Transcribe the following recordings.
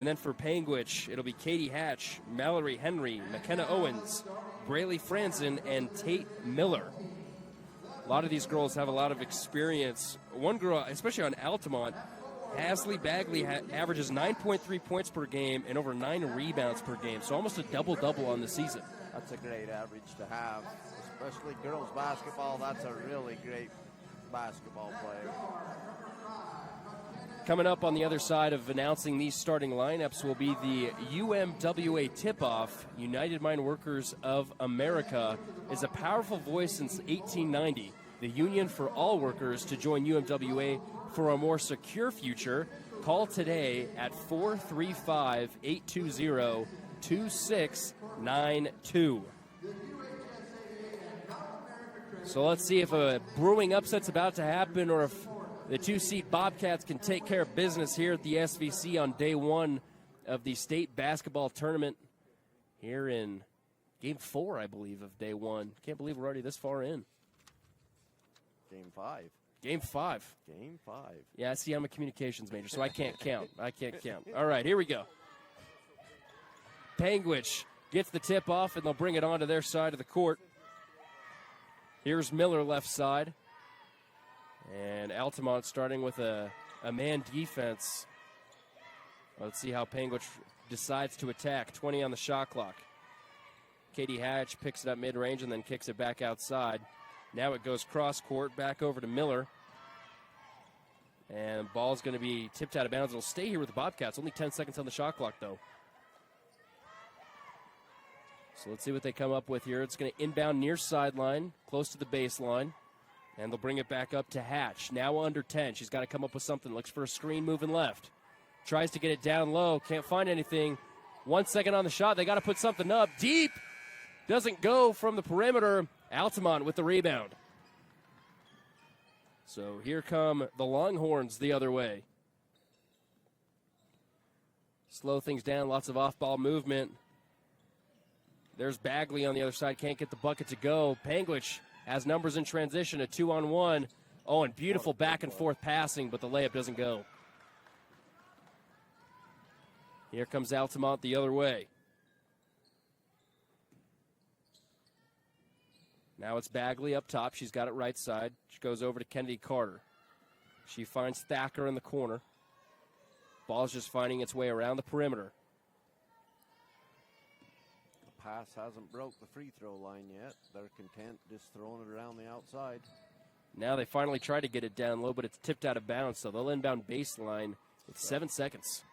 And then for Panguitch, it'll be Katie Hatch, Mallory Henry, McKenna Owens, Braylee Franzen, and Tate Miller. A lot of these girls have a lot of experience. One girl, especially on Altamont, Hasley Bagley averages 9.3 points per game and over 9 rebounds per game, so almost a double-double on the season. That's a great average to have, especially girls basketball. That's a really great basketball player. Coming up on the other side of announcing these starting lineups will be the UMWA tip-off. United Mine Workers of America is a powerful voice since 1890. The Union for All Workers to join UMWA for a more secure future. Call today at 435-820-2692. So let's see if a brewing upset's about to happen or if the two-seed Bobcats can take care of business here at the SVC on day one of the state basketball tournament here in Game 4, I believe, of day one. Can't believe we're already this far in. Game 5. Game 5. Game 5. Yeah, see, I'm a communications major, so I can't count. All right, here we go. Panguitch gets the tip off, and they'll bring it onto their side of the court. Here's Miller left side. And Altamont starting with a man defense. Let's see how Panguitch decides to attack. 20 on the shot clock. Katie Hatch picks it up mid-range and then kicks it back outside. Now it goes cross-court, back over to Miller. And ball's going to be tipped out of bounds. It'll stay here with the Bobcats. Only 10 seconds on the shot clock, though. So let's see what they come up with here. It's going to inbound near sideline, close to the baseline. And they'll bring it back up to Hatch. Now under 10. She's got to come up with something. Looks for a screen moving left. Tries to get it down low. Can't find anything. 1 second on the shot. They got to put something up. Deep. Doesn't go from the perimeter. Altamont with the rebound. So here come the Longhorns the other way. Slow things down. Lots of off-ball movement. There's Bagley on the other side. Can't get the bucket to go. Panguitch has numbers in transition, a 2-on-1. Oh, and beautiful back and forth passing, but the layup doesn't go. Here comes Altamont the other way. Now it's Bagley up top. She's got it right side. She goes over to Kennedy Carter. She finds Thacker in the corner. Ball's just finding its way around the perimeter. Pass hasn't broke the free throw line yet. They're content just throwing it around the outside. Now they finally try to get it down low, but it's tipped out of bounds, so they'll inbound baseline with 7 seconds.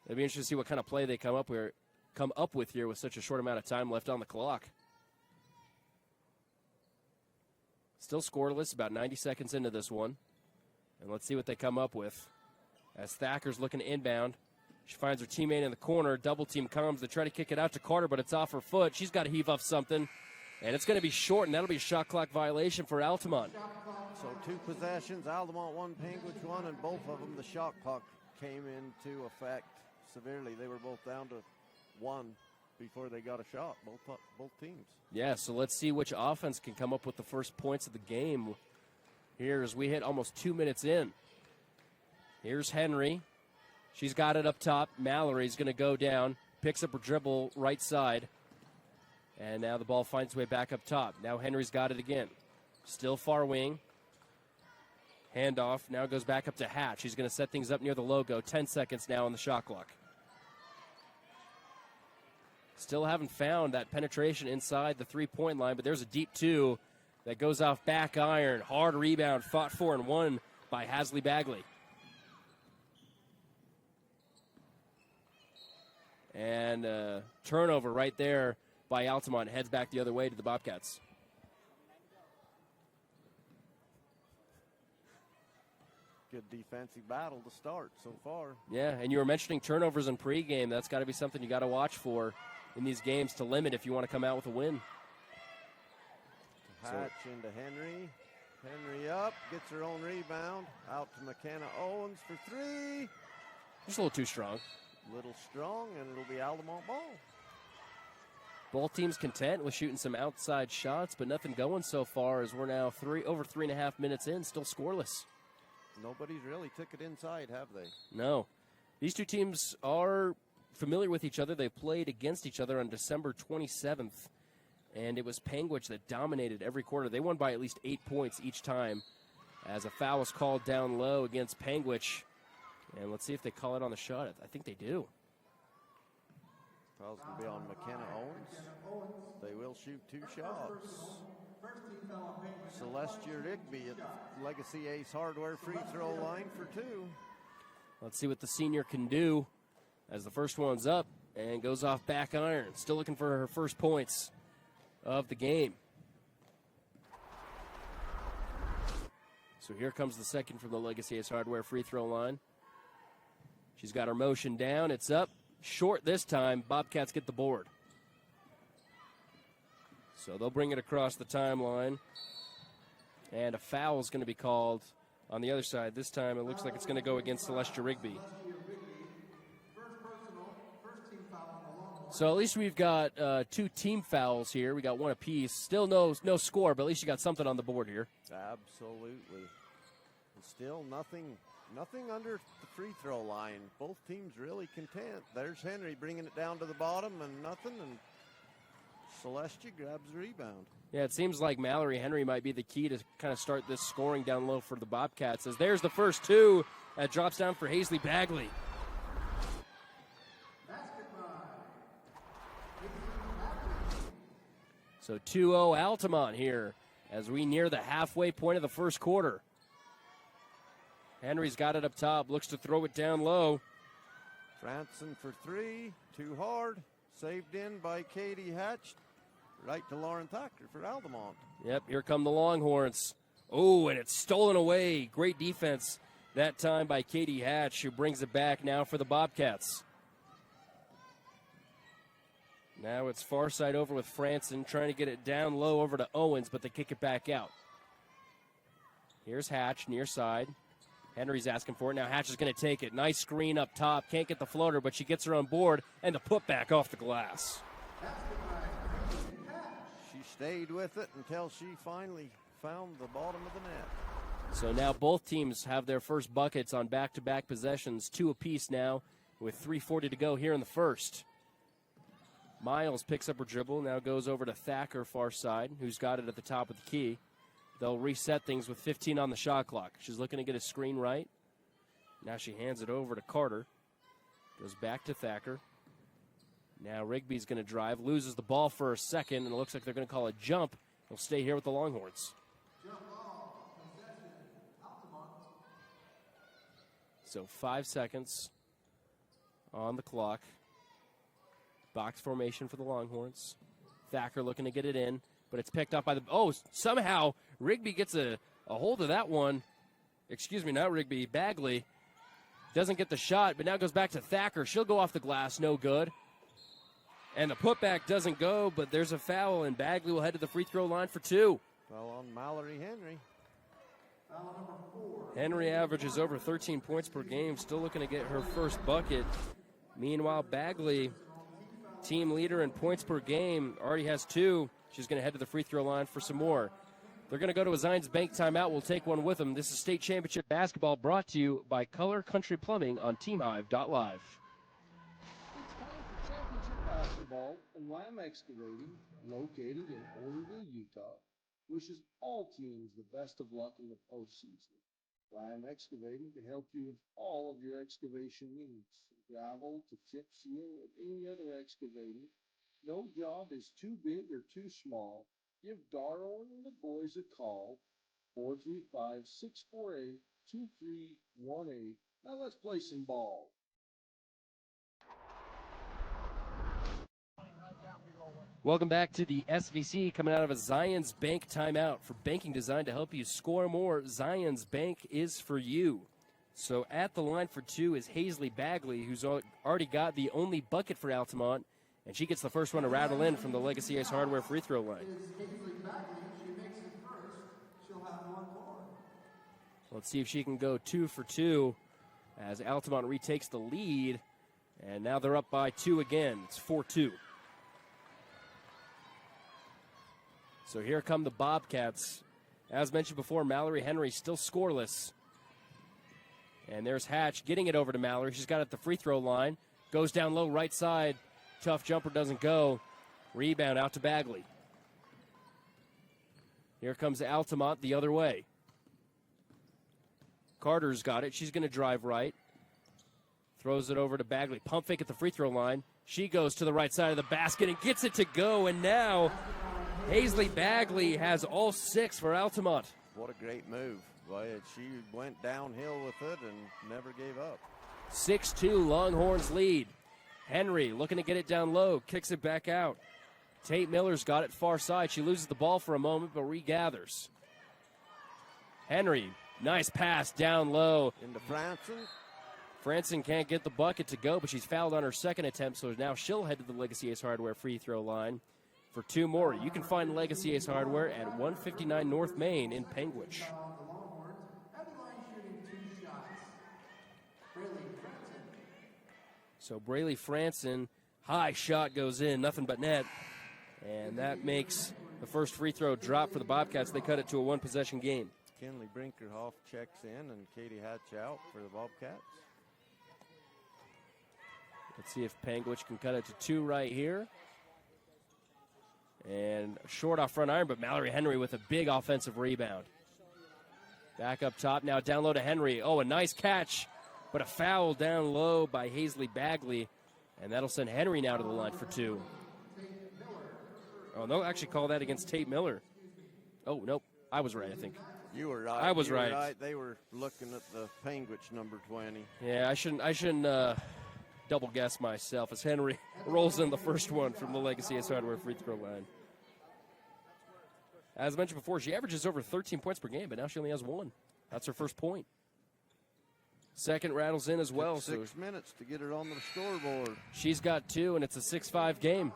It'll be interesting to see what kind of play they come up with here with such a short amount of time left on the clock. Still scoreless, about 90 seconds into this one. And let's see what they come up with. As Thacker's looking to inbound. She finds her teammate in the corner. Double team comes. They try to kick it out to Carter, but it's off her foot. She's got to heave up something. And it's going to be short, and that'll be a shot clock violation for Altamont. So 2 possessions, Altamont 1, Panguitch 1, and both of them the shot clock came into effect severely. They were both down to 1 before they got a shot, both teams. Yeah, so let's see which offense can come up with the first points of the game here as we hit almost 2 minutes in. Here's Henry. She's got it up top. Mallory's going to go down, picks up her dribble right side, and now the ball finds its way back up top. Now Henry's got it again. Still far wing. Handoff. Now goes back up to Hatch. She's going to set things up near the logo. 10 seconds now on the shot clock. Still haven't found that penetration inside the three-point line, but there's a deep 2 that goes off back iron. Hard rebound, fought for and won by Hasley Bagley. And turnover right there by Altamont. Heads back the other way to the Bobcats. Good defensive battle to start so far. Yeah, and you were mentioning turnovers in pregame. That's got to be something you got to watch for in these games to limit if you want to come out with a win. Hatch into Henry. Henry up, gets her own rebound. Out to McKenna Owens for 3. Just a little too strong. Little strong, and it'll be Altamont ball. Both teams content with shooting some outside shots, but nothing going so far as we're now over 3.5 minutes in, still scoreless. Nobody's really took it inside, have they? No. These two teams are familiar with each other. They played against each other on December 27th, and it was Panguitch that dominated every quarter. They won by at least 8 points each time as a foul was called down low against Panguitch. And let's see if they call it on the shot. I think they do. Foul's going to be on McKenna Owens. They will shoot 2 shots. Celestia Rigby at the Legacy Ace Hardware free throw line for 2. Let's see what the senior can do as the first one's up and goes off back iron. Still looking for her first points of the game. So here comes the second from the Legacy Ace Hardware free throw line. She's got her motion down. It's up. Short this time. Bobcats get the board. So they'll bring it across the timeline. And a foul is going to be called on the other side. This time it looks like it's going to go against Celestia Rigby. So at least we've got 2 team fouls here. We got 1 apiece. Still no score, but at least you got something on the board here. Absolutely. And still nothing under the free throw line. Both teams really content. There's Henry bringing it down to the bottom and nothing, and Celestia grabs the rebound. Yeah, it seems like Mallory Henry might be the key to kind of start this scoring down low for the Bobcats. As there's the first 2. That drops down for Hazley Bagley. So 2-0 Altamont here as we near the halfway point of the first quarter. Henry's got it up top, looks to throw it down low. Franson for 3, too hard. Saved in by Katie Hatch. Right to Lauren Thacker for Altamont. Yep, here come the Longhorns. Oh, and it's stolen away. Great defense that time by Katie Hatch, who brings it back now for the Bobcats. Now it's far side over with Franson, trying to get it down low over to Owens, but they kick it back out. Here's Hatch, near side. Henry's asking for it. Now Hatch is going to take it. Nice screen up top. Can't get the floater, but she gets her on board, and the putback off the glass. She stayed with it until she finally found the bottom of the net. So now both teams have their first buckets on back-to-back possessions, 2 apiece now, with 3:40 to go here in the first. Miles picks up her dribble, now goes over to Thacker, far side, who's got it at the top of the key. They'll reset things with 15 on the shot clock. She's looking to get a screen right. Now she hands it over to Carter. Goes back to Thacker. Now Rigby's going to drive, loses the ball for a second, and it looks like they're going to call a jump. He'll stay here with the Longhorns. So 5 seconds on the clock. Box formation for the Longhorns. Thacker looking to get it in, but it's picked up by the... Oh, somehow Rigby gets a hold of that one. Excuse me, not Rigby. Bagley doesn't get the shot, but now goes back to Thacker. She'll go off the glass, no good. And the putback doesn't go, but there's a foul, and Bagley will head to the free throw line for 2. Well, on Mallory Henry. Henry averages over 13 points per game, still looking to get her first bucket. Meanwhile, Bagley, team leader in points per game, already has 2. She's going to head to the free throw line for some more. They're going to go to a Zions Bank timeout. We'll take one with them. This is State Championship Basketball brought to you by Color Country Plumbing on TeamHive.live. It's time for championship basketball, and Lamb Excavating, located in Oroville, Utah, wishes all teams the best of luck in the postseason. Lamb Excavating to help you with all of your excavation needs. Gravel to chip seal and any other excavating. No job is too big or too small. Give Darwin and the boys a call. 435-648-2318. Now let's play some ball. Welcome back to the SVC, coming out of a Zions Bank timeout. For banking designed to help you score more, Zions Bank is for you. So at the line for 2 is Hazley Bagley, who's already got the only bucket for Altamont, and she gets the first one to rattle in from the Legacy Ace Hardware free throw line. Let's see if she can go 2 for 2 as Altamont retakes the lead, and now they're up by 2 again. It's 4-2. So here come the Bobcats. As mentioned before, Mallory Henry still scoreless. And there's Hatch getting it over to Mallory. She's got it at the free throw line. Goes down low, right side. Tough jumper doesn't go. Rebound out to Bagley. Here comes Altamont the other way. Carter's got it. She's going to drive right. Throws it over to Bagley. Pump fake at the free throw line. She goes to the right side of the basket and gets it to go. And now Hazley Bagley has all 6 for Altamont. What a great move. Boy, she went downhill with it and never gave up. 6-2 Longhorns lead. Henry looking to get it down low. Kicks it back out. Tate Miller's got it far side. She loses the ball for a moment but regathers. Henry, nice pass down low. Into Franson. Franson can't get the bucket to go, but she's fouled on her second attempt, so now she'll head to the Legacy Ace Hardware free throw line for 2 more. You can find Legacy Ace Hardware at 159 North Main in Panguitch. So Braley Franson, high shot goes in, nothing but net. And that makes the first free throw drop for the Bobcats. They cut it to a 1-possession game. Kinley Brinkerhoff checks in and Katie Hatch out for the Bobcats. Let's see if Panguitch can cut it to 2 right here. And short off front iron, but Mallory Henry with a big offensive rebound. Back up top now, down low to Henry. Oh, a nice catch, but a foul down low by Hazley Bagley. And that'll send Henry now to the line for 2. Oh, they'll actually call that against Tate Miller. Oh, nope. I was right, I think. You were right. I was you were right. They were looking at the Panguitch number 20. Yeah, I shouldn't double guess myself as Henry rolls in the first one from the Legacy Ace Hardware free throw line. As mentioned before, she averages over 13 points per game, but now she only has 1. That's her first point. Second rattles in as well. Took 6 minutes to get her on the scoreboard. She's got 2, and it's a 6-5 game.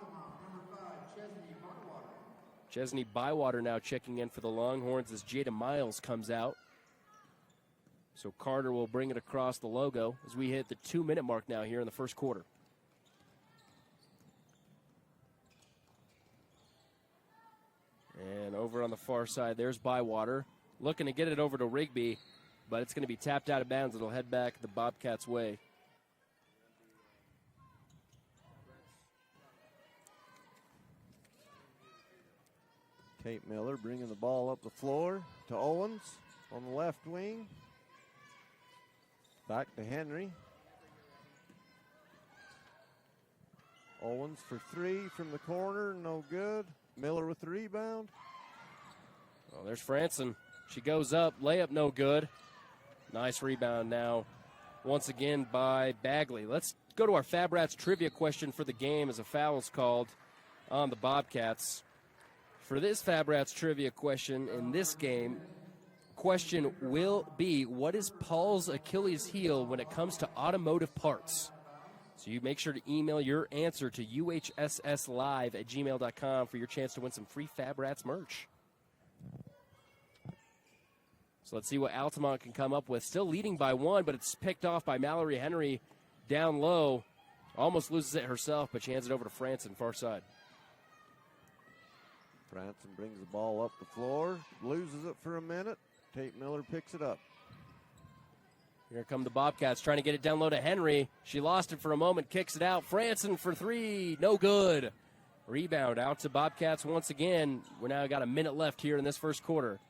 Chesney Bywater now checking in for the Longhorns as Jada Miles comes out. So Carter will bring it across the logo as we hit the 2-minute mark now here in the first quarter. And over on the far side, there's Bywater. Looking to get it over to Rigby, but it's going to be tapped out of bounds. It'll head back the Bobcats' way. Tate Miller bringing the ball up the floor to Owens on the left wing. Back to Henry. Owens for 3 from the corner, no good. Miller with the rebound. Oh, there's Franson. She goes up, layup no good. Nice rebound now, once again by Bagley. Let's go to our Fab Rats trivia question for the game as a foul is called on the Bobcats. For this Fab Rats trivia question in this game, question will be, what is Paul's Achilles heel when it comes to automotive parts? So you make sure to email your answer to uhsslive@gmail.com for your chance to win some free Fab Rats merch. So let's see what Altamont can come up with. Still leading by 1, but it's picked off by Mallory Henry down low. Almost loses it herself, but she hands it over to Franson, far side. Franson brings the ball up the floor, loses it for a minute. Tate Miller picks it up. Here come the Bobcats trying to get it down low to Henry. She lost it for a moment, kicks it out. Franson for 3, no good. Rebound out to Bobcats once again. We're now got a minute left here in this first quarter.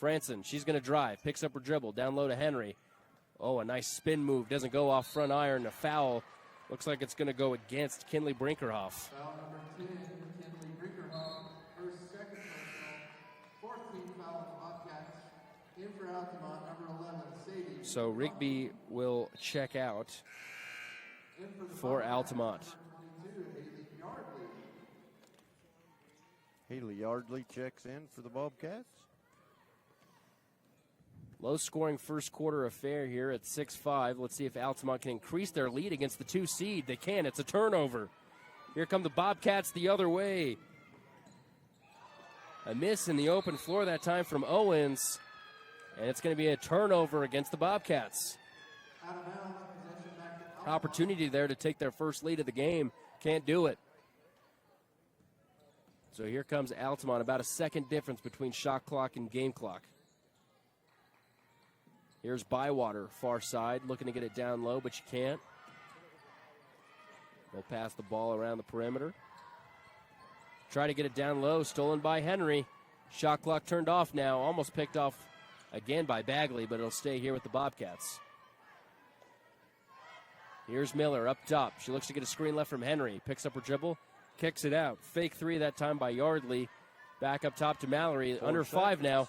Franson, she's going to drive, picks up her dribble, down low to Henry. Oh, a nice spin move, doesn't go off front iron. A foul, looks like it's going to go against Kinley Brinkerhoff. Foul number 10, Kinley Brinkerhoff, her second personal, 14th foul of the Bobcats. In for Altamont, number 11, Sadie. So Rigby will check out for Altamont. Haley Yardley checks in for the Bobcats. Low-scoring first-quarter affair here at 6-5. Let's see if Altamont can increase their lead against the 2 seed. They can. It's a turnover. Here come the Bobcats the other way. A miss in the open floor that time from Owens. And it's going to be a turnover against the Bobcats. Opportunity there to take their first lead of the game. Can't do it. So here comes Altamont. About a second difference between shot clock and game clock. Here's Bywater, far side, looking to get it down low, but she can't. They'll pass the ball around the perimeter. Try to get it down low, stolen by Henry. Shot clock turned off now, almost picked off again by Bagley, but it'll stay here with the Bobcats. Here's Miller up top. She looks to get a screen left from Henry. Picks up her dribble, kicks it out. Fake three that time by Yardley. Back up top to Mallory. Under 5 now.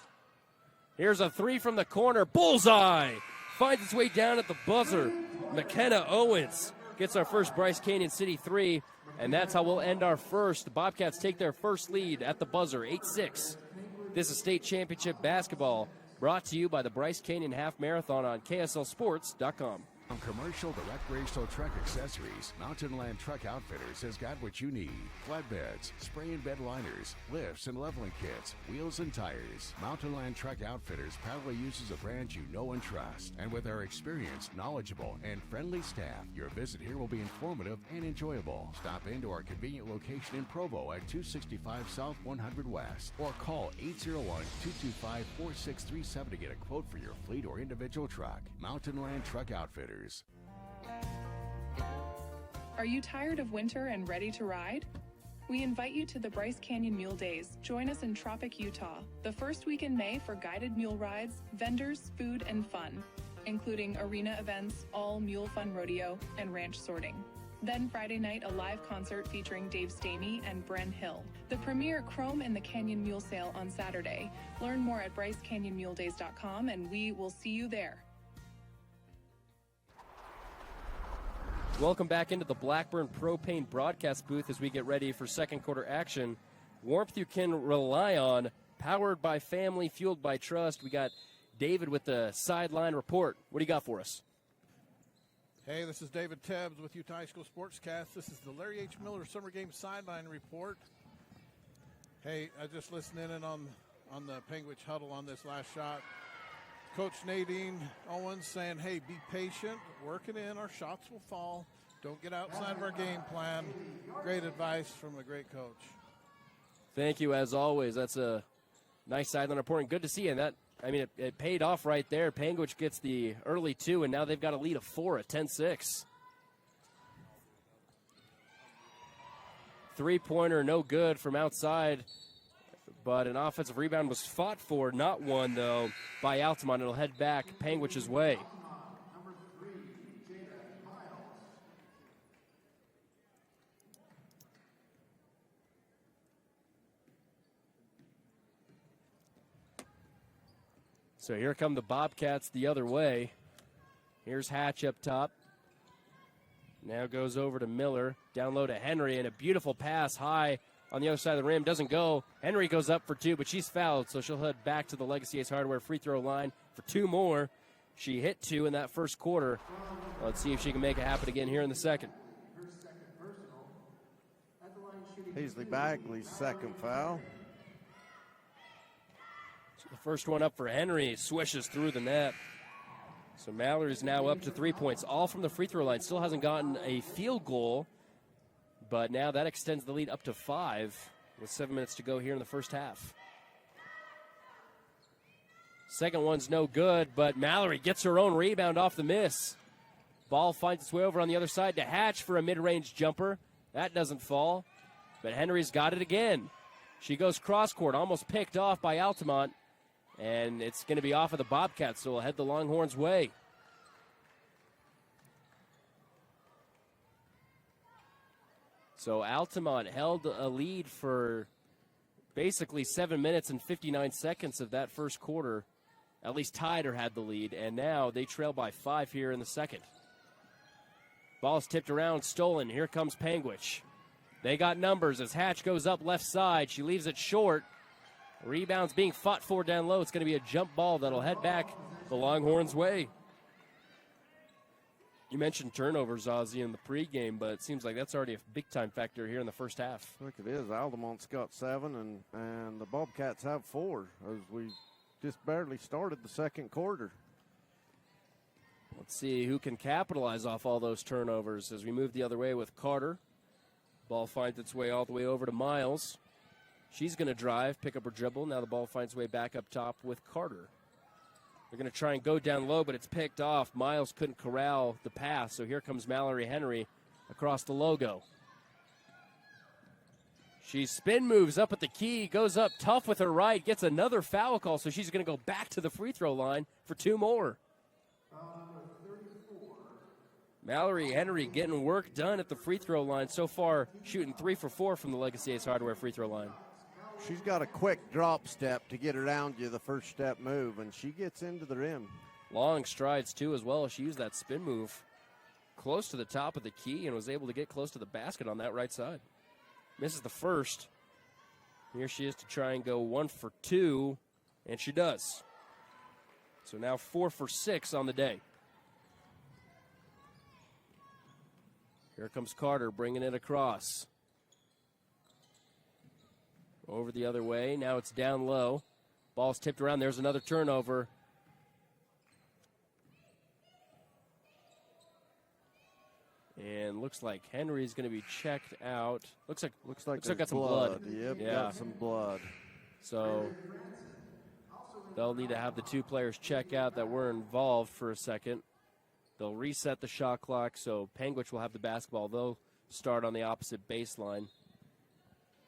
Here's a three from the corner. Bullseye! Finds its way down at the buzzer. McKenna Owens gets our first Bryce Canyon City 3, and that's how we'll end our first. The Bobcats take their first lead at the buzzer, 8-6. This is state championship basketball, brought to you by the Bryce Canyon Half Marathon on KSLSports.com. From commercial to recreational truck accessories, Mountain Land Truck Outfitters has got what you need. Flatbeds, spray and bed liners, lifts and leveling kits, wheels and tires. Mountain Land Truck Outfitters proudly uses a brand you know and trust. And with our experienced, knowledgeable, and friendly staff, your visit here will be informative and enjoyable. Stop into our convenient location in Provo at 265 South 100 West or call 801-225-4637 to get a quote for your fleet or individual truck. Mountain Land Truck Outfitters. Are you tired of winter and ready to ride? We invite you to the Bryce Canyon Mule Days. Join us in Tropic, Utah, the first week in May for guided mule rides, vendors, food, and fun, including arena events, all mule fun rodeo, and ranch sorting. Then Friday night, a live concert featuring Dave Stamey and Bren Hill. The premier Chrome in the Canyon Mule Sale on Saturday. Learn more at BryceCanyonMuleDays.com, and we will see you there. Welcome back into the Blackburn Propane broadcast booth as we get ready for second quarter action. Warmth you can rely on, powered by family, fueled by trust. We got David with the sideline report. What do you got for us? Hey, this is David Tebbs with Utah High School Sportscast. This is the Larry H. Miller Summer Game Sideline Report. Hey, I just listened in on the Panguitch huddle on this last shot. Coach Nadine Owens saying, hey, be patient, work it in, our shots will fall. Don't get outside of our game plan. Great advice from a great coach. Thank you, as always. That's a nice sideline report, and good to see you. And that, I mean, it paid off right there. Panguitch gets the early 2, and now they've got a lead of 4 at 10-6. Three-pointer, no good from outside. But an offensive rebound was fought for, not won, though, by Altamont. It'll head back Panguitch's way. So here come the Bobcats the other way. Here's Hatch up top. Now goes over to Miller. Down low to Henry, and a beautiful pass high on the other side of the rim. Doesn't go. Henry goes up for 2, but she's fouled, so she'll head back to the Legacy Ace Hardware free throw line for 2 more. She hit 2 in that first quarter. Let's see if she can make it happen again here in the second. Paisley Bagley's second foul. So the first one up for Henry. Swishes through the net. So Mallory's now up to 3 points, all from the free throw line. Still hasn't gotten a field goal, but now that extends the lead up to 5 with 7 minutes to go here in the first half. Second one's no good, but Mallory gets her own rebound off the miss. Ball finds its way over on the other side to Hatch for a mid-range jumper. That doesn't fall, but Henry's got it again. She goes cross-court, almost picked off by Altamont, and it's going to be off of the Bobcats, so we'll head the Longhorns' way. So Altamont held a lead for basically 7 minutes and 59 seconds of that first quarter. At least tied or had the lead, and now they trail by 5 here in the second. Ball's tipped around, stolen. Here comes Panguitch. They got numbers as Hatch goes up left side. She leaves it short. Rebound's being fought for down low. It's going to be a jump ball that'll head back the Longhorns' way. You mentioned turnovers, Ozzy, in the pregame, but it seems like that's already a big-time factor here in the first half. I think it is. Altamont's got 7, and the Bobcats have 4, as we just barely started the second quarter. Let's see who can capitalize off all those turnovers as we move the other way with Carter. Ball finds its way all the way over to Miles. She's going to drive, pick up her dribble. Now the ball finds its way back up top with Carter. They're going to try and go down low, but it's picked off. Miles couldn't corral the pass, so here comes Mallory Henry across the logo. She spin moves up at the key, goes up tough with her right, gets another foul call, so she's going to go back to the free throw line for 2 more. Mallory Henry getting work done at the free throw line so far, shooting 3 for 4 from the Legacy Ace Hardware free throw line. She's got a quick drop step to get around you, the first step move, and she gets into the rim. Long strides, too, as well. She used that spin move close to the top of the key and was able to get close to the basket on that right side. Misses the first. Here she is to try and go 1 for 2, and she does. So now 4 for 6 on the day. Here comes Carter bringing it across. Over the other way. Now it's down low. Ball's tipped around. There's another turnover. And looks like Henry's going to be checked out. Looks like got some blood. Yep, yeah. got some blood. So they'll need to have the 2 players check out that were involved for a second. They'll reset the shot clock, so Panguitch will have the basketball. They'll start on the opposite baseline.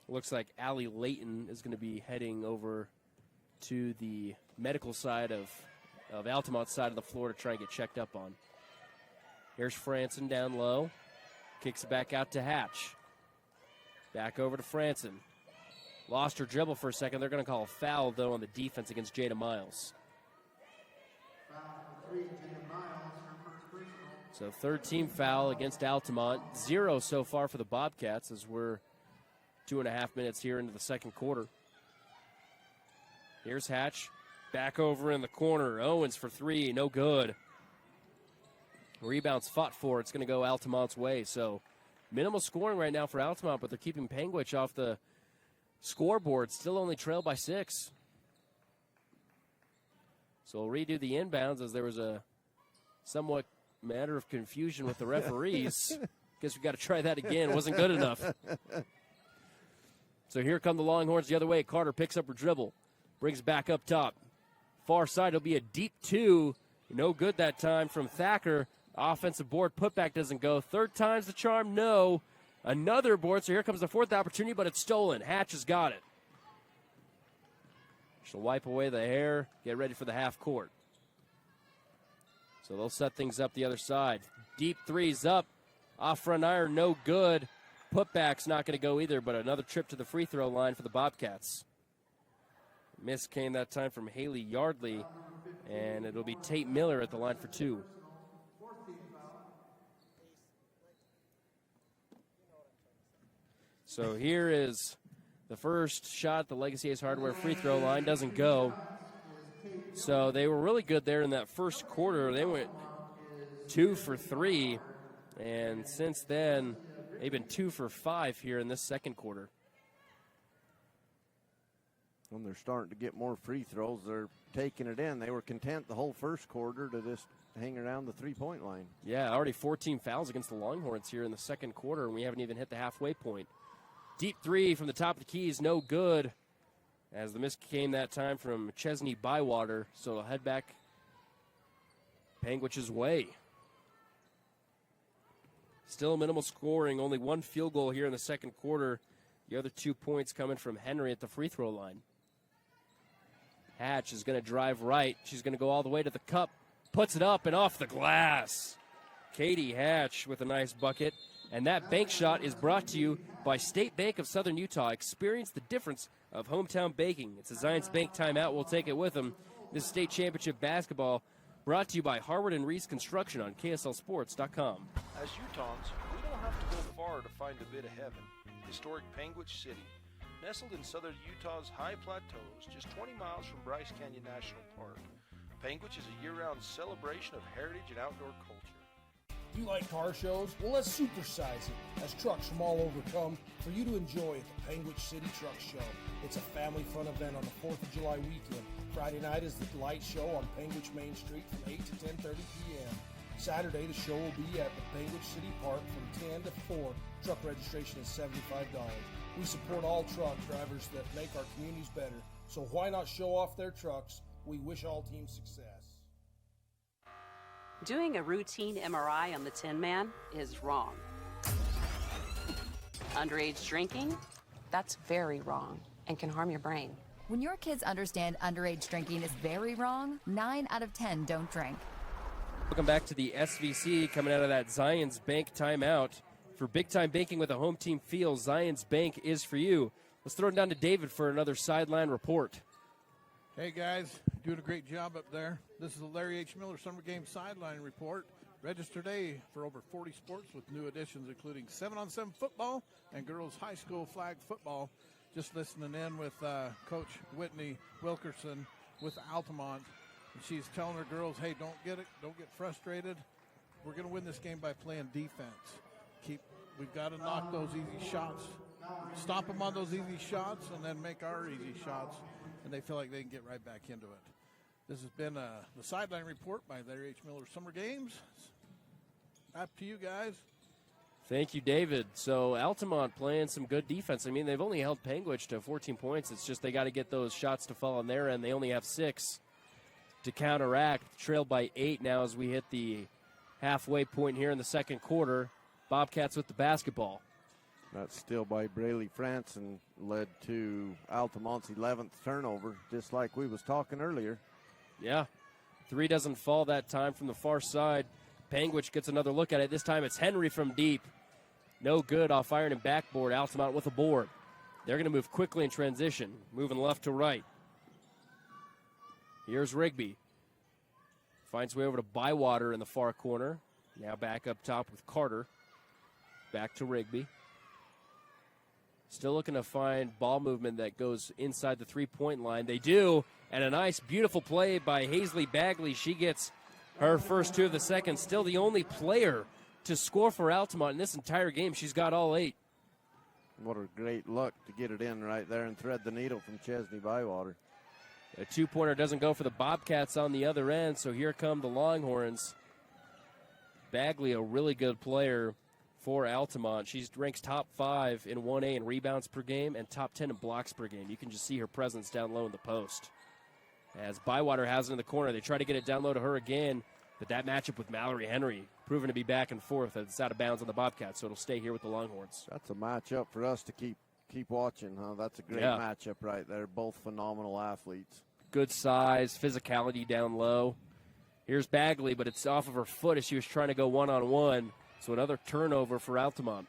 Looks like Allie Layton is going to be heading over to the medical side of Altamont's side of the floor to try and get checked up on. Here's Franson down low. Kicks it back out to Hatch. Back over to Franson. Lost her dribble for a second. They're going to call a foul, though, on the defense against Jada Miles. So third team foul against Altamont. 0 so far for the Bobcats as we're 2.5 minutes here into the second quarter. Here's Hatch. Back over in the corner. Owens for 3. No good. Rebounds fought for. It's going to go Altamont's way. So minimal scoring right now for Altamont, but they're keeping Panguitch off the scoreboard. Still only trailed by 6. So we'll redo the inbounds as there was a somewhat matter of confusion with the referees. Guess we got to try that again. It wasn't good enough. So here come the Longhorns the other way. Carter picks up her dribble. Brings back up top. Far side, it'll be a deep 2. No good that time from Thacker. Offensive board putback doesn't go. Third time's the charm, no. Another board, so here comes the 4th opportunity, but it's stolen. Hatch has got it. She'll wipe away the hair, get ready for the half court. So they'll set things up the other side. Deep 3's up. Off front iron, no good. Putback's not going to go either, but another trip to the free throw line for the Bobcats. Miss came that time from Haley Yardley, and it'll be Tate Miller at the line for 2. So here is the first shot. The Legacy Ace Hardware free throw line doesn't go. So they were really good there in that first quarter. They went 2 for 3, and since then they've been 2 for 5 here in this second quarter. When they're starting to get more free throws, they're taking it in. They were content the whole first quarter to just hang around the three-point line. Yeah, already 14 fouls against the Longhorns here in the second quarter, and we haven't even hit the halfway point. Deep 3 from the top of the keys, no good, as the miss came that time from Chesney Bywater. So they'll head back Panguitch's way. Still minimal scoring, only 1 field goal here in the second quarter. The other 2 points coming from Henry at the free throw line. Hatch is going to drive right. She's going to go all the way to the cup. Puts it up and off the glass. Katie Hatch with a nice bucket. And that bank shot is brought to you by State Bank of Southern Utah. Experience the difference of hometown banking. It's a Zions Bank timeout. We'll take it with them. This is state championship basketball brought to you by Harwood and Reese Construction on KSLSports.com. As Utahns, we don't have to go far to find a bit of heaven. Historic Panguitch City, nestled in southern Utah's high plateaus, just 20 miles from Bryce Canyon National Park. Panguitch is a year-round celebration of heritage and outdoor culture. Do you like car shows? Well, let's supersize it as trucks from all over come for you to enjoy at the Panguitch City Truck Show. It's a family fun event on the 4th of July weekend. Friday night is the light show on Panguitch Main Street from 8 to 10:30 p.m. Saturday, the show will be at the Panguitch City Park from 10 to 4. Truck registration is $75. We support all truck drivers that make our communities better, so why not show off their trucks? We wish all teams success. Doing a routine MRI on the Tin Man is wrong. Underage drinking? That's very wrong and can harm your brain. When your kids understand underage drinking is very wrong, 9 out of 10 don't drink. Welcome back to the SVC, coming out of that Zions Bank timeout. For big-time banking with a home team feel, Zions Bank is for you. Let's throw it down to David for another sideline report. Hey, guys, doing a great job up there. This is the Larry H. Miller Summer Game Sideline Report. Register today for over 40 sports with new additions, including 7-on-7 football and girls high school flag football. Just listening in with Coach Whitney Wilkerson with Altamont. And she's telling her girls, hey, don't get frustrated. We're going to win this game by playing defense. We've got to knock those easy shots, stop them on those easy shots, and then make our easy shots. And they feel like they can get right back into it. This has been the Sideline Report by Larry H. Miller Summer Games. Back to you guys. Thank you, David. So Altamont playing some good defense. I mean, they've only held Panguitch to 14 points. It's just they got to get those shots to fall on their end. They only have 6 to counteract. Trailed by 8 now as we hit the halfway point here in the second quarter. Bobcats with the basketball. That steal by Braley Franson led to Altamont's 11th turnover, just like we was talking earlier. Yeah. 3 doesn't fall that time from the far side. Panguitch gets another look at it. This time it's Henry from deep. No good off iron and backboard. Altamont with a board. They're going to move quickly in transition, moving left to right. Here's Rigby. Finds way over to Bywater in the far corner. Now back up top with Carter. Back to Rigby. Still looking to find ball movement that goes inside the three-point line. They do, and a nice, beautiful play by Hazley Bagley. She gets her first 2 of the second. Still the only player to score for Altamont in this entire game. She's got all 8. What a great look to get it in right there and thread the needle from Chesney Bywater. A 2-pointer doesn't go for the Bobcats on the other end, so here come the Longhorns. Bagley, a really good player for Altamont. She ranks top 5 in 1A in rebounds per game and top 10 in blocks per game. You can just see her presence down low in the post. As Bywater has it in the corner, they try to get it down low to her again, but that matchup with Mallory Henry proven to be back and forth. It's out of bounds on the Bobcats, so it'll stay here with the Longhorns. That's a matchup for us to keep watching, huh? That's a great matchup right there. Both phenomenal athletes. Good size, physicality down low. Here's Bagley, but it's off of her foot as she was trying to go one-on-one. So another turnover for Altamont.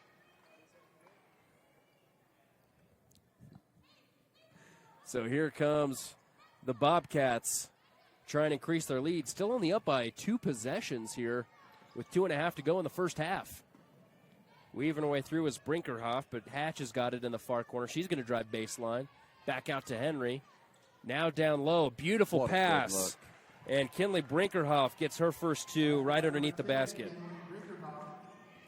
So here comes the Bobcats trying to increase their lead. Still only up by 2 possessions here with 2.5 to go in the first half. Weaving her way through is Brinkerhoff, but Hatch has got it in the far corner. She's going to drive baseline. Back out to Henry. Now down low. Beautiful pass. And Kinley Brinkerhoff gets her first 2 right underneath the basket.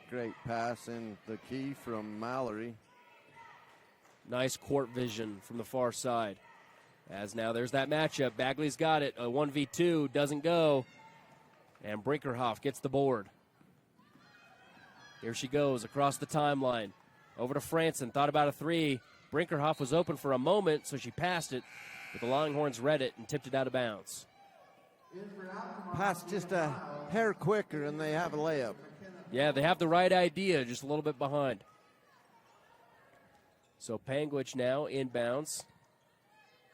Great pass in the key from Mallory. Nice court vision from the far side. As now there's that matchup. Bagley's got it. A 1v2 doesn't go. And Brinkerhoff gets the board. Here she goes across the timeline. Over to Franson. Thought about a 3. Brinkerhoff was open for a moment, so she passed it. But the Longhorns read it and tipped it out of bounds. Pass just a hair quicker and they have a layup. Yeah, they have the right idea, just a little bit behind. So Panguitch now inbounds.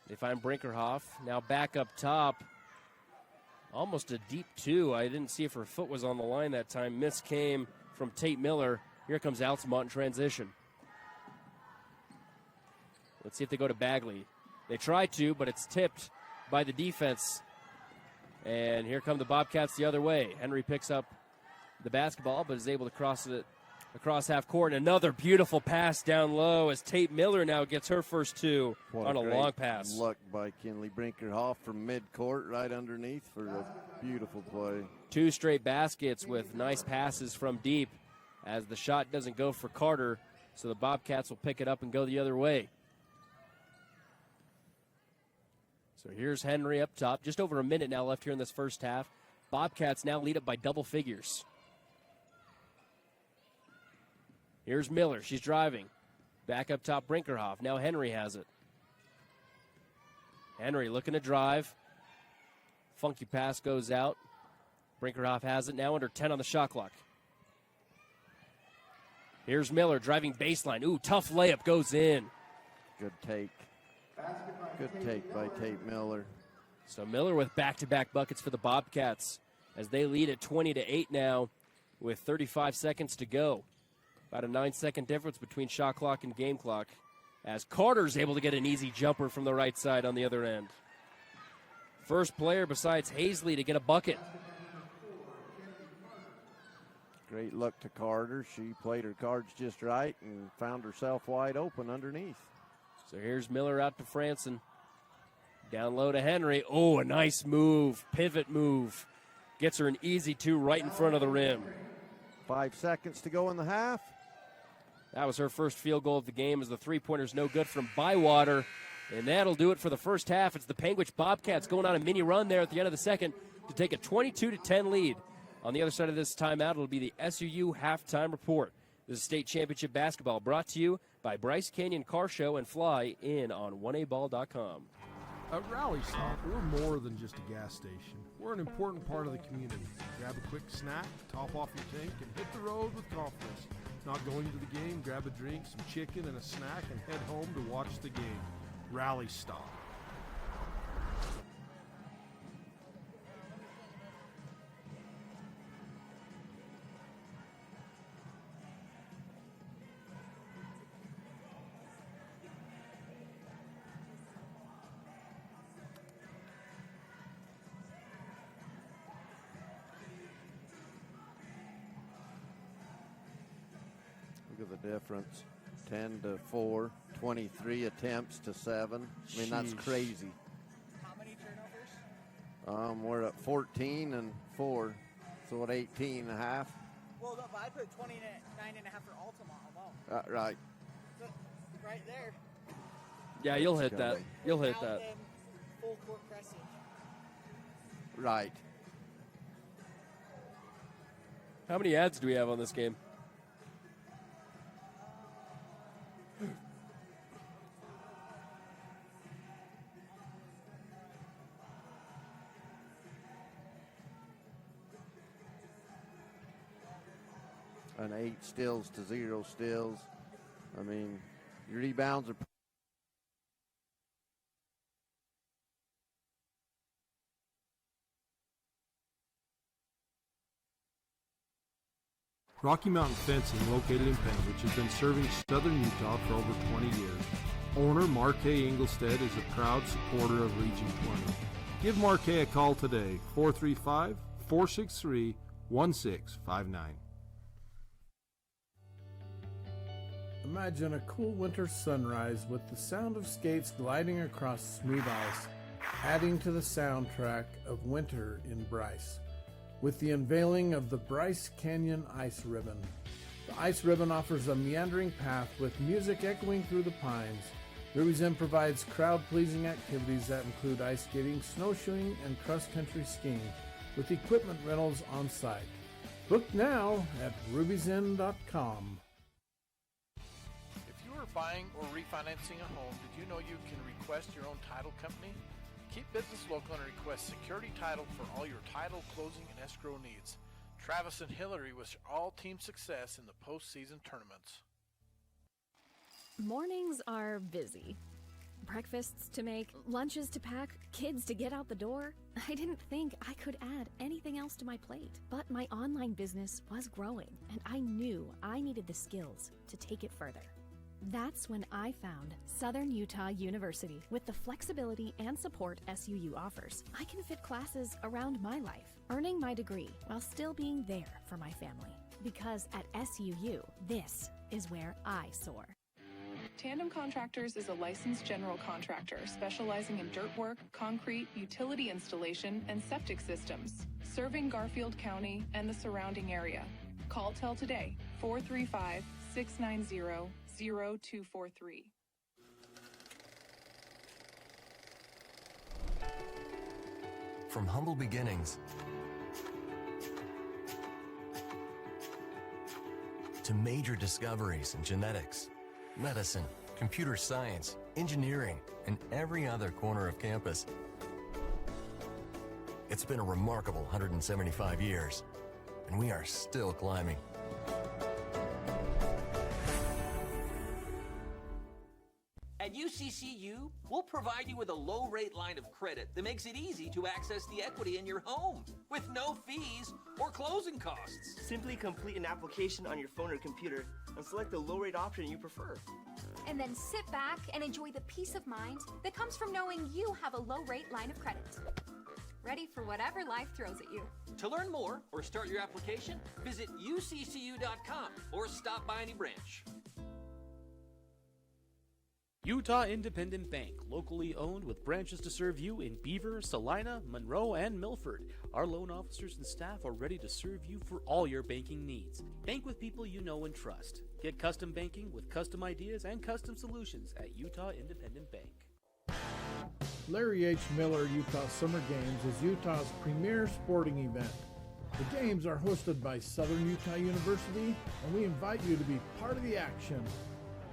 They find Brinkerhoff. Now back up top. Almost a deep 2. I didn't see if her foot was on the line that time. Miss came from Tate Miller. Here comes Altamont in transition. Let's see if they go to Bagley. They try to, but it's tipped by the defense. And here come the Bobcats the other way. Henry picks up the basketball, but is able to cross it across half court. And another beautiful pass down low as Tate Miller now gets her first 2 on a long pass. Luck by Kinley Brinkerhoff from midcourt right underneath for a beautiful play. 2 straight baskets with nice passes from deep as the shot doesn't go for Carter. So the Bobcats will pick it up and go the other way. So here's Henry up top. Just over a minute now left here in this first half. Bobcats now lead up by double figures. Here's Miller. She's driving. Back up top, Brinkerhoff. Now Henry has it. Henry looking to drive. Funky pass goes out. Brinkerhoff has it now under 10 on the shot clock. Here's Miller driving baseline. Ooh, tough layup goes in. Good take. Good take by Tate Miller. So Miller with back-to-back buckets for the Bobcats as they lead at 20-8 now with 35 seconds to go. About a 9-second difference between shot clock and game clock as Carter's able to get an easy jumper from the right side on the other end. First player besides Hazley to get a bucket. Great look to Carter. She played her cards just right and found herself wide open underneath. So here's Miller out to Franson. Down low to Henry. Oh, a nice move. Pivot move. Gets her an easy two right in front of the rim. 5 seconds to go in the half. That was her first field goal of the game as the three-pointer's no good from Bywater. And that'll do it for the first half. It's the Panguitch Bobcats going on a mini run there at the end of the second to take a 22-10 lead. On the other side of this timeout, it'll be the SUU halftime report. This is state championship basketball brought to you by Bryce Canyon Car Show and Fly in on 1aball.com. At Rally Stop, we're more than just a gas station. We're an important part of the community. Grab a quick snack, top off your tank, and hit the road with confidence. Not going to the game, grab a drink, some chicken, and a snack, and head home to watch the game. Rally Stop. Look at the difference. 10-4, 23 attempts to 7. I mean, that's crazy. How many turnovers? We're at 14 and 4, so at 18 and a half. Well, no, but I put 29 and a half for Altamont alone. Right. So, right there. Yeah, you'll hit that. You'll hit that. Full court pressing. Right. How many ads do we have on this game? An 8 steals to 0 steals. I mean, your rebounds are. Rocky Mountain Fencing, located in Panguitch, has been serving southern Utah for over 20 years. Owner Marquet Engelstead is a proud supporter of Region 20. Give Marquet a call today, 435-463-1659. Imagine a cool winter sunrise with the sound of skates gliding across smooth ice, adding to the soundtrack of winter in Bryce. With the unveiling of the Bryce Canyon Ice Ribbon. The Ice Ribbon offers a meandering path with music echoing through the pines. Ruby's Inn provides crowd-pleasing activities that include ice skating, snowshoeing, and cross-country skiing, with equipment rentals on site. Book now at ruby'sinn.com. If you are buying or refinancing a home, did you know you can request your own title company? Keep business local and request security title for all your title, closing, and escrow needs. Travis and Hillary wish all team success in the postseason tournaments. Mornings are busy. Breakfasts to make, lunches to pack, kids to get out the door. I didn't think I could add anything else to my plate. But my online business was growing, and I knew I needed the skills to take it further. That's when I found Southern Utah University. With the flexibility and support SUU offers, I can fit classes around my life, earning my degree while still being there for my family. Because at SUU, this is where I soar. Tandem Contractors is a licensed general contractor specializing in dirt work, concrete, utility installation, and septic systems, serving Garfield County and the surrounding area. Call Tell today, 435-690-0243. From humble beginnings to major discoveries in genetics, medicine, computer science, engineering, and every other corner of campus, It's been a remarkable 175 years, and we are still climbing. At UCCU, we'll provide you with a low-rate line of credit that makes it easy to access the equity in your home with no fees or closing costs. Simply complete an application on your phone or computer and select the low-rate option you prefer. And then sit back and enjoy the peace of mind that comes from knowing you have a low-rate line of credit. Ready for whatever life throws at you. To learn more or start your application, visit uccu.com or stop by any branch. Utah Independent Bank, locally owned with branches to serve you in Beaver, Salina, Monroe, and Milford. Our loan officers and staff are ready to serve you for all your banking needs. Bank with people you know and trust. Get custom banking with custom ideas and custom solutions at Utah Independent Bank. Larry H. Miller Utah Summer Games is Utah's premier sporting event. The games are hosted by Southern Utah University, and we invite you to be part of the action.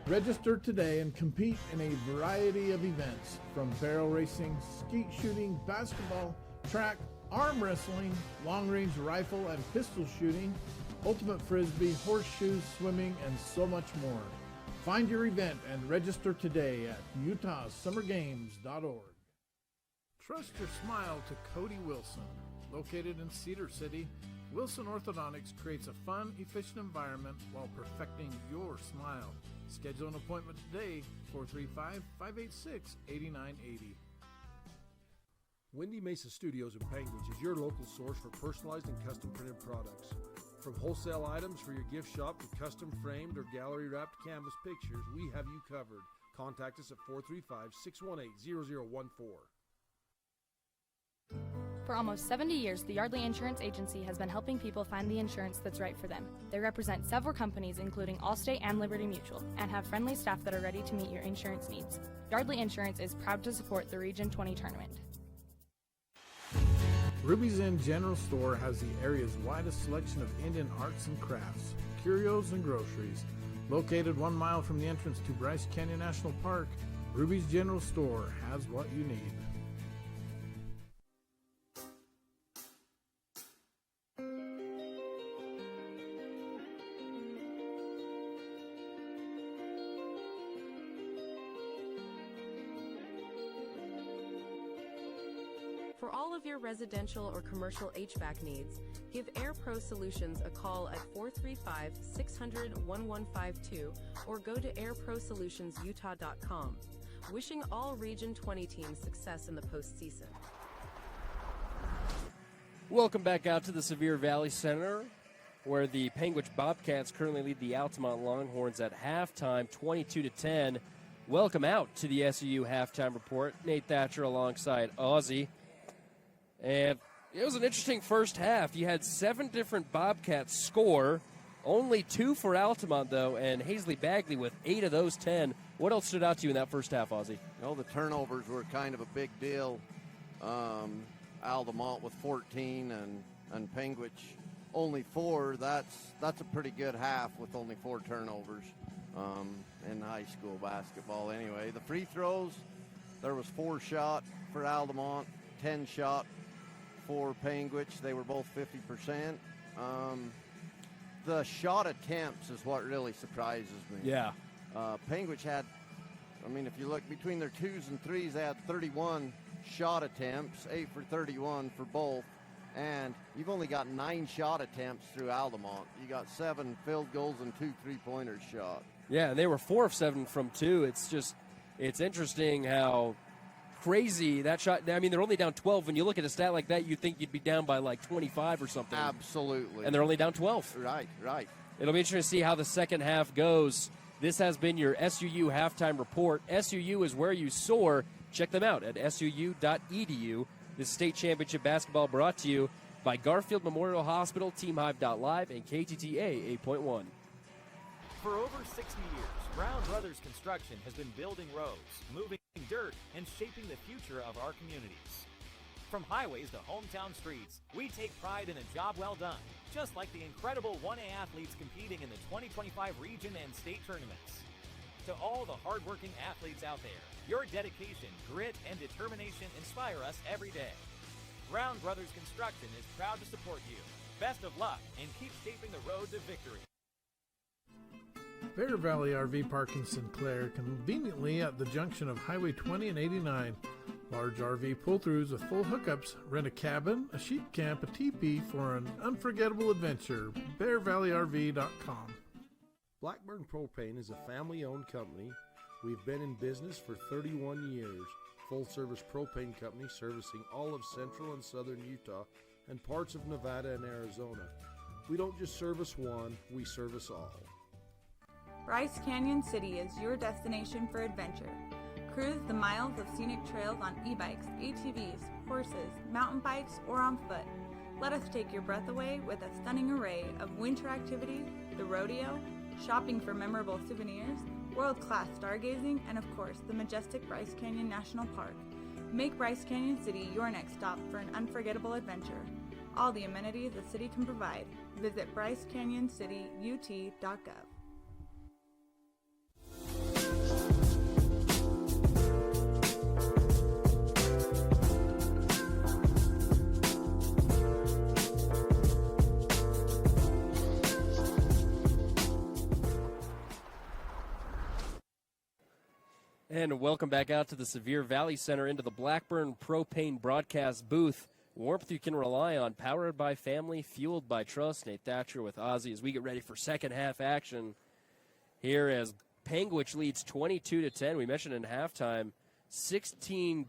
Register today and compete in a variety of events, from barrel racing, skeet shooting, basketball, track, arm wrestling, long-range rifle and pistol shooting, ultimate frisbee, horseshoes, swimming, and so much more. Find your event and register today at utahsummergames.org. Trust your smile to Cody Wilson. Located in Cedar City, Wilson Orthodontics creates a fun, efficient environment while perfecting your smile. Schedule an appointment today, 435-586-8980. Windy Mesa Studios in Panguitch is your local source for personalized and custom printed products. From wholesale items for your gift shop to custom framed or gallery wrapped canvas pictures, we have you covered. Contact us at 435-618-0014. For almost 70 years, the Yardley Insurance Agency has been helping people find the insurance that's right for them. They represent several companies, including Allstate and Liberty Mutual, and have friendly staff that are ready to meet your insurance needs. Yardley Insurance is proud to support the Region 20 tournament. Ruby's Inn General Store has the area's widest selection of Indian arts and crafts, curios, and groceries. Located 1 mile from the entrance to Bryce Canyon National Park, Ruby's General Store has what you need. For all of your residential or commercial HVAC needs, give Air Pro Solutions a call at 435-600-1152 or go to airprosolutionsutah.com. Wishing all Region 20 teams success in the postseason. Welcome back out to the Sevier Valley Center, where the Panguitch Bobcats currently lead the Altamont Longhorns at halftime, 22-10. Welcome out to the SUU halftime report. Nate Thatcher alongside Ozzie. And it was an interesting first half. You had 7 different Bobcats score, only 2 for Altamont, though, and Hazley Bagley with 8 of those 10. What else stood out to you in that first half, Ozzie? Well, the turnovers were kind of a big deal. Altamont with 14 and Panguitch only 4. That's a pretty good half with only 4 turnovers in high school basketball anyway. The free throws, there was 4 shot for Altamont, 10 shot for Panguitch. They were both 50%. The shot attempts is what really surprises me. Yeah. Panguitch had, if you look between their 2s and 3s, they had 31 shot attempts, 8 for 31 for both. And you've only got 9 shot attempts through Altamont. You got 7 field goals and 2 3-pointers shot. Yeah, and they were 4 of 7 from 2. It's interesting how crazy that shot. They're only down 12. When you look at a stat like that, you'd think you'd be down by like 25 or something. Absolutely. And they're only down 12. Right. It'll be interesting to see how the second half goes. This has been your SUU halftime report. SUU is where you soar. Check them out at suu.edu. This state championship basketball brought to you by Garfield Memorial Hospital, TeamHive.live, and KTTA 8.1. For over 60 years, Brown Brothers Construction has been building roads, moving dirt, and shaping the future of our communities. From highways to hometown streets, we take pride in a job well done, just like the incredible 1A athletes competing in the 2025 region and state tournaments. To all the hardworking athletes out there, your dedication, grit, and determination inspire us every day. Brown Brothers Construction is proud to support you. Best of luck and keep shaping the road to victory. Bear Valley RV Park in Sinclair, conveniently at the junction of Highway 20 and 89. Large RV pull-throughs with full hookups. Rent a cabin, a sheep camp, a teepee for an unforgettable adventure. BearValleyRV.com. Blackburn Propane is a family-owned company. We've been in business for 31 years. Full-service propane company servicing all of central and southern Utah and parts of Nevada and Arizona. We don't just service one, we service all. Bryce Canyon City is your destination for adventure. Cruise the miles of scenic trails on e-bikes, ATVs, horses, mountain bikes, or on foot. Let us take your breath away with a stunning array of winter activities, the rodeo, shopping for memorable souvenirs, world-class stargazing, and of course, the majestic Bryce Canyon National Park. Make Bryce Canyon City your next stop for an unforgettable adventure. All the amenities the city can provide. Visit BryceCanyonCityUT.gov. And welcome back out to the Sevier Valley Center into the Blackburn Propane broadcast booth. Warmth you can rely on, powered by family, fueled by trust. Nate Thatcher with Ozzy as we get ready for second half action here as Panguitch leads 22-10. We mentioned in halftime, 16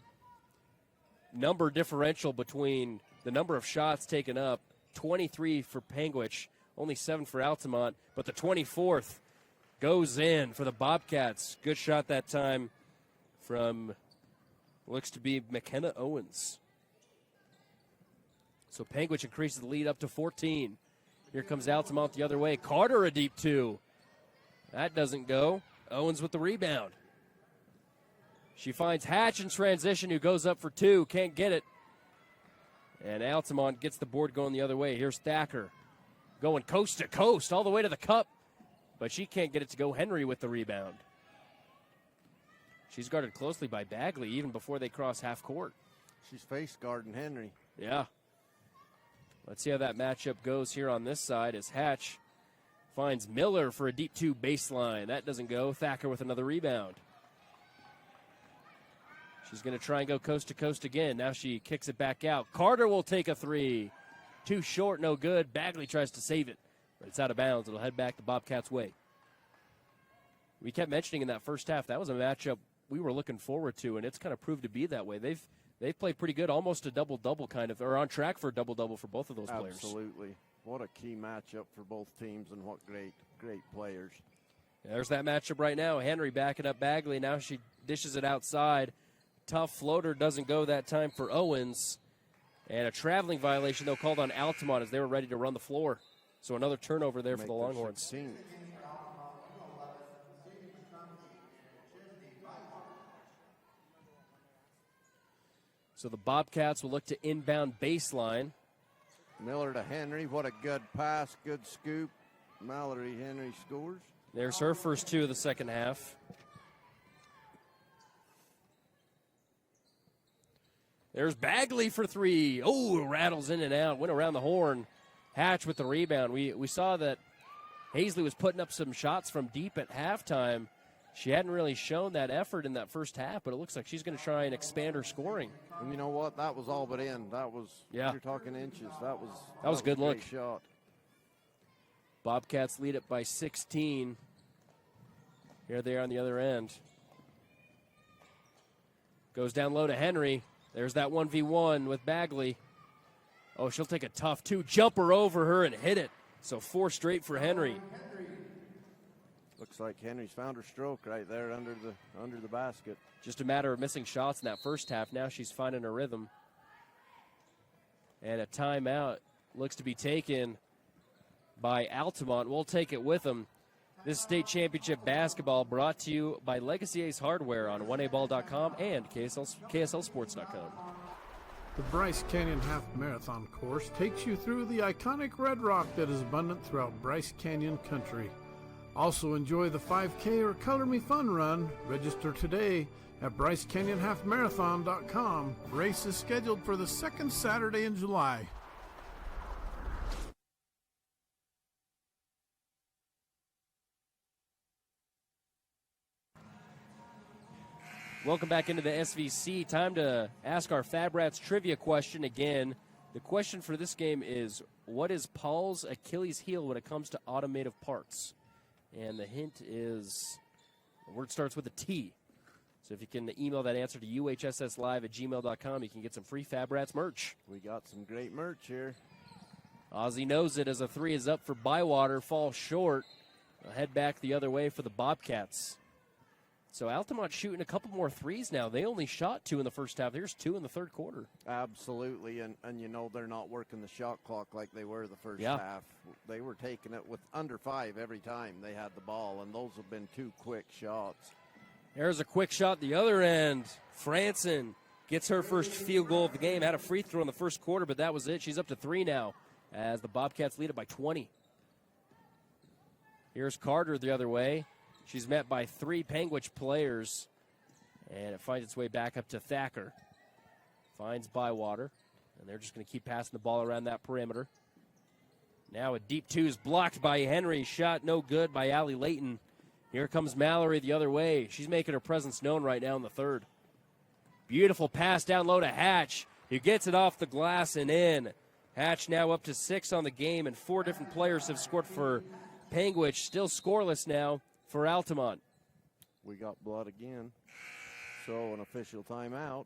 number differential between the number of shots taken up, 23 for Panguitch, only 7 for Altamont, but the 24th goes in for the Bobcats. Good shot that time from, looks to be McKenna Owens. So Panguitch increases the lead up to 14. Here comes Altamont the other way. Carter a deep two. That doesn't go. Owens with the rebound. She finds Hatch in transition, who goes up for two. Can't get it. And Altamont gets the board going the other way. Here's Thacker going coast to coast all the way to the cup. But she can't get it to go. Henry with the rebound. She's guarded closely by Bagley even before they cross half court. She's face guarding Henry. Yeah. Let's see how that matchup goes here on this side as Hatch finds Miller for a deep two baseline. That doesn't go. Thacker with another rebound. She's going to try and go coast to coast again. Now she kicks it back out. Carter will take a three. Too short, no good. Bagley tries to save it, but it's out of bounds. It'll head back the Bobcats' way. We kept mentioning in that first half that was a matchup we were looking forward to, and it's kind of proved to be that way. They've played pretty good, almost a double-double kind of, or on track for a double-double for both of those players. Absolutely. What a key matchup for both teams, and what great players. There's that matchup right now. Henry backing up Bagley. Now she dishes it outside. Tough floater doesn't go that time for Owens. And a traveling violation, though, called on Altamont as they were ready to run the floor. So another turnover there for the Longhorns. 16. So the Bobcats will look to inbound baseline. Miller to Henry. What a good pass, good scoop. Mallory Henry scores. There's her first two of the second half. There's Bagley for three. Oh, rattles in and out. Went around the horn. Hatch with the rebound. We saw that Hazley was putting up some shots from deep at halftime. She hadn't really shown that effort in that first half, but it looks like she's going to try and expand her scoring. And you know what? That was all but in. That was, yeah. You're talking inches. That was a good look. Shot. Bobcats lead it by 16. Here they are on the other end. Goes down low to Henry. There's that 1v1 with Bagley. Oh, she'll take a tough two. Jumper over her and hit it. So 4 straight for Henry. Looks like Henry's found her stroke right there under the basket. Just a matter of missing shots in that first half. Now she's finding her rhythm. And a timeout looks to be taken by Altamont. We'll take it with them. This state championship basketball brought to you by Legacy Ace Hardware on 1aball.com and KSLSports.com. The Bryce Canyon Half Marathon course takes you through the iconic red rock that is abundant throughout Bryce Canyon country. Also enjoy the 5K or Color Me Fun run. Register today at BryceCanyonHalfMarathon.com. Race is scheduled for the second Saturday in July. Welcome back into the SVC. Time to ask our Fab Rats trivia question again. The question for this game is, what is Paul's Achilles heel when it comes to automotive parts? And the hint is, the word starts with a T. So if you can email that answer to uhsslive@gmail.com, you can get some free Fab Rats merch. We got some great merch here. Ozzie knows it as a 3 is up for Bywater, falls short. They'll head back the other way for the Bobcats. So Altamont shooting a couple more threes now. They only shot 2 in the first half. There's 2 in the third quarter. Absolutely, and you know they're not working the shot clock like they were the first half. They were taking it with under 5 every time they had the ball, and those have been 2 quick shots. There's a quick shot the other end. Franson gets her first field goal of the game. Had a free throw in the first quarter, but that was it. She's up to 3 now as the Bobcats lead it by 20. Here's Carter the other way. She's met by 3 Panguitch players, and it finds its way back up to Thacker. Finds Bywater, and they're just going to keep passing the ball around that perimeter. Now a deep 2 is blocked by Henry. Shot no good by Allie Layton. Here comes Mallory the other way. She's making her presence known right now in the third. Beautiful pass down low to Hatch, who gets it off the glass and in. Hatch now up to 6 on the game, and 4 different players have scored for Panguitch. Still scoreless now for Altamont. We got blood again, so an official timeout.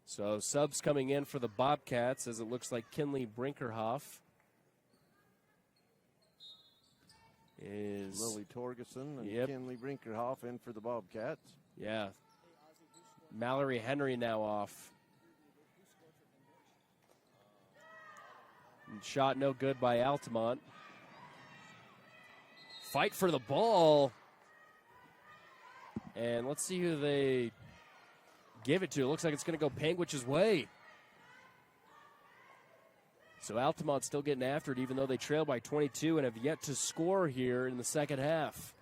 So subs coming in for the Bobcats, as it looks like Kinley Brinkerhoff is Lily Torgerson and Kinley Brinkerhoff in for the Bobcats. Yeah. Mallory Henry now off. Shot no good by Altamont. Fight for the ball. And let's see who they give it to. It looks like it's going to go Panguitch's way. So Altamont's still getting after it, even though they trail by 22 and have yet to score here in the second half.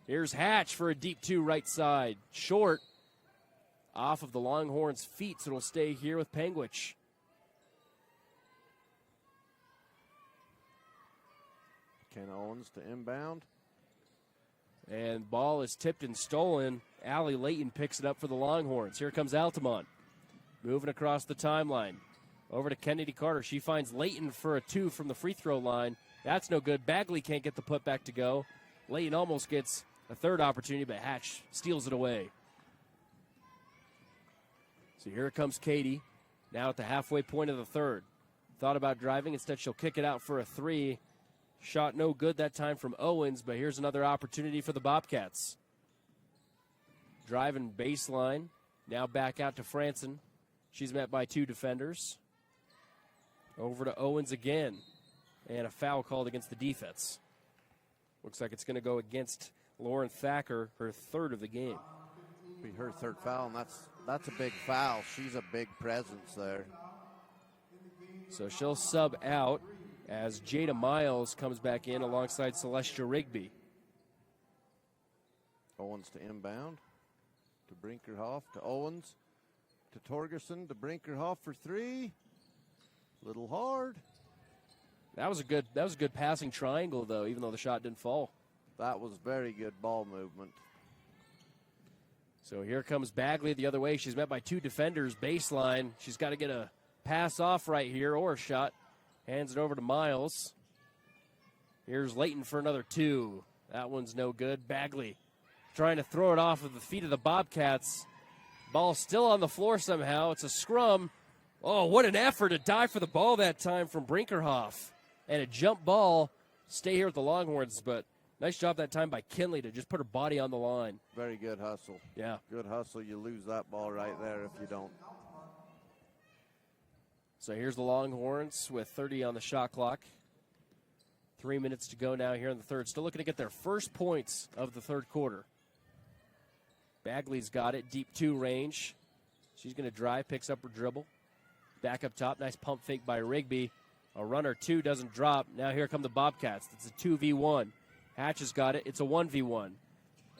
Here's Hatch for a deep 2 right side. Short. Off of the Longhorns' feet, so it'll stay here with Panguitch. Ken Owens to inbound. And ball is tipped and stolen. Allie Layton picks it up for the Longhorns. Here comes Altamont. Moving across the timeline. Over to Kennedy Carter. She finds Layton for a 2 from the free throw line. That's no good. Bagley can't get the putback to go. Layton almost gets a third opportunity, but Hatch steals it away. So here comes Katie, now at the halfway point of the third. Thought about driving. Instead, she'll kick it out for a 3. Shot no good that time from Owens, but here's another opportunity for the Bobcats. Driving baseline. Now back out to Franson. She's met by 2 defenders. Over to Owens again. And a foul called against the defense. Looks like it's going to go against Lauren Thacker, her 3rd of the game. Be her 3rd foul, and that's a big foul. She's a big presence there. So she'll sub out as Jada Miles comes back in alongside Celestia Rigby. Owens to inbound, to Brinkerhoff, to Owens, to Torgerson, to Brinkerhoff for 3. Little hard. That was a good passing triangle, though, even though the shot didn't fall. That was very good ball movement. So here comes Bagley the other way. She's met by 2 defenders, baseline. She's got to get a pass off right here or a shot. Hands it over to Miles. Here's Layton for another 2. That one's no good. Bagley trying to throw it off of the feet of the Bobcats. Ball still on the floor somehow. It's a scrum. Oh, what an effort to dive for the ball that time from Brinkerhoff. And a jump ball. Stay here with the Longhorns, but nice job that time by Kinley to just put her body on the line. Very good hustle. Yeah. Good hustle. You lose that ball right there if you don't. So here's the Longhorns with 30 on the shot clock. 3 minutes to go now here in the third. Still looking to get their first points of the third quarter. Bagley's got it. Deep 2 range. She's going to drive, picks up her dribble. Back up top, nice pump fake by Rigby. A runner 2 doesn't drop. Now here come the Bobcats. It's a 2v1. Hatch has got it. It's a 1v1.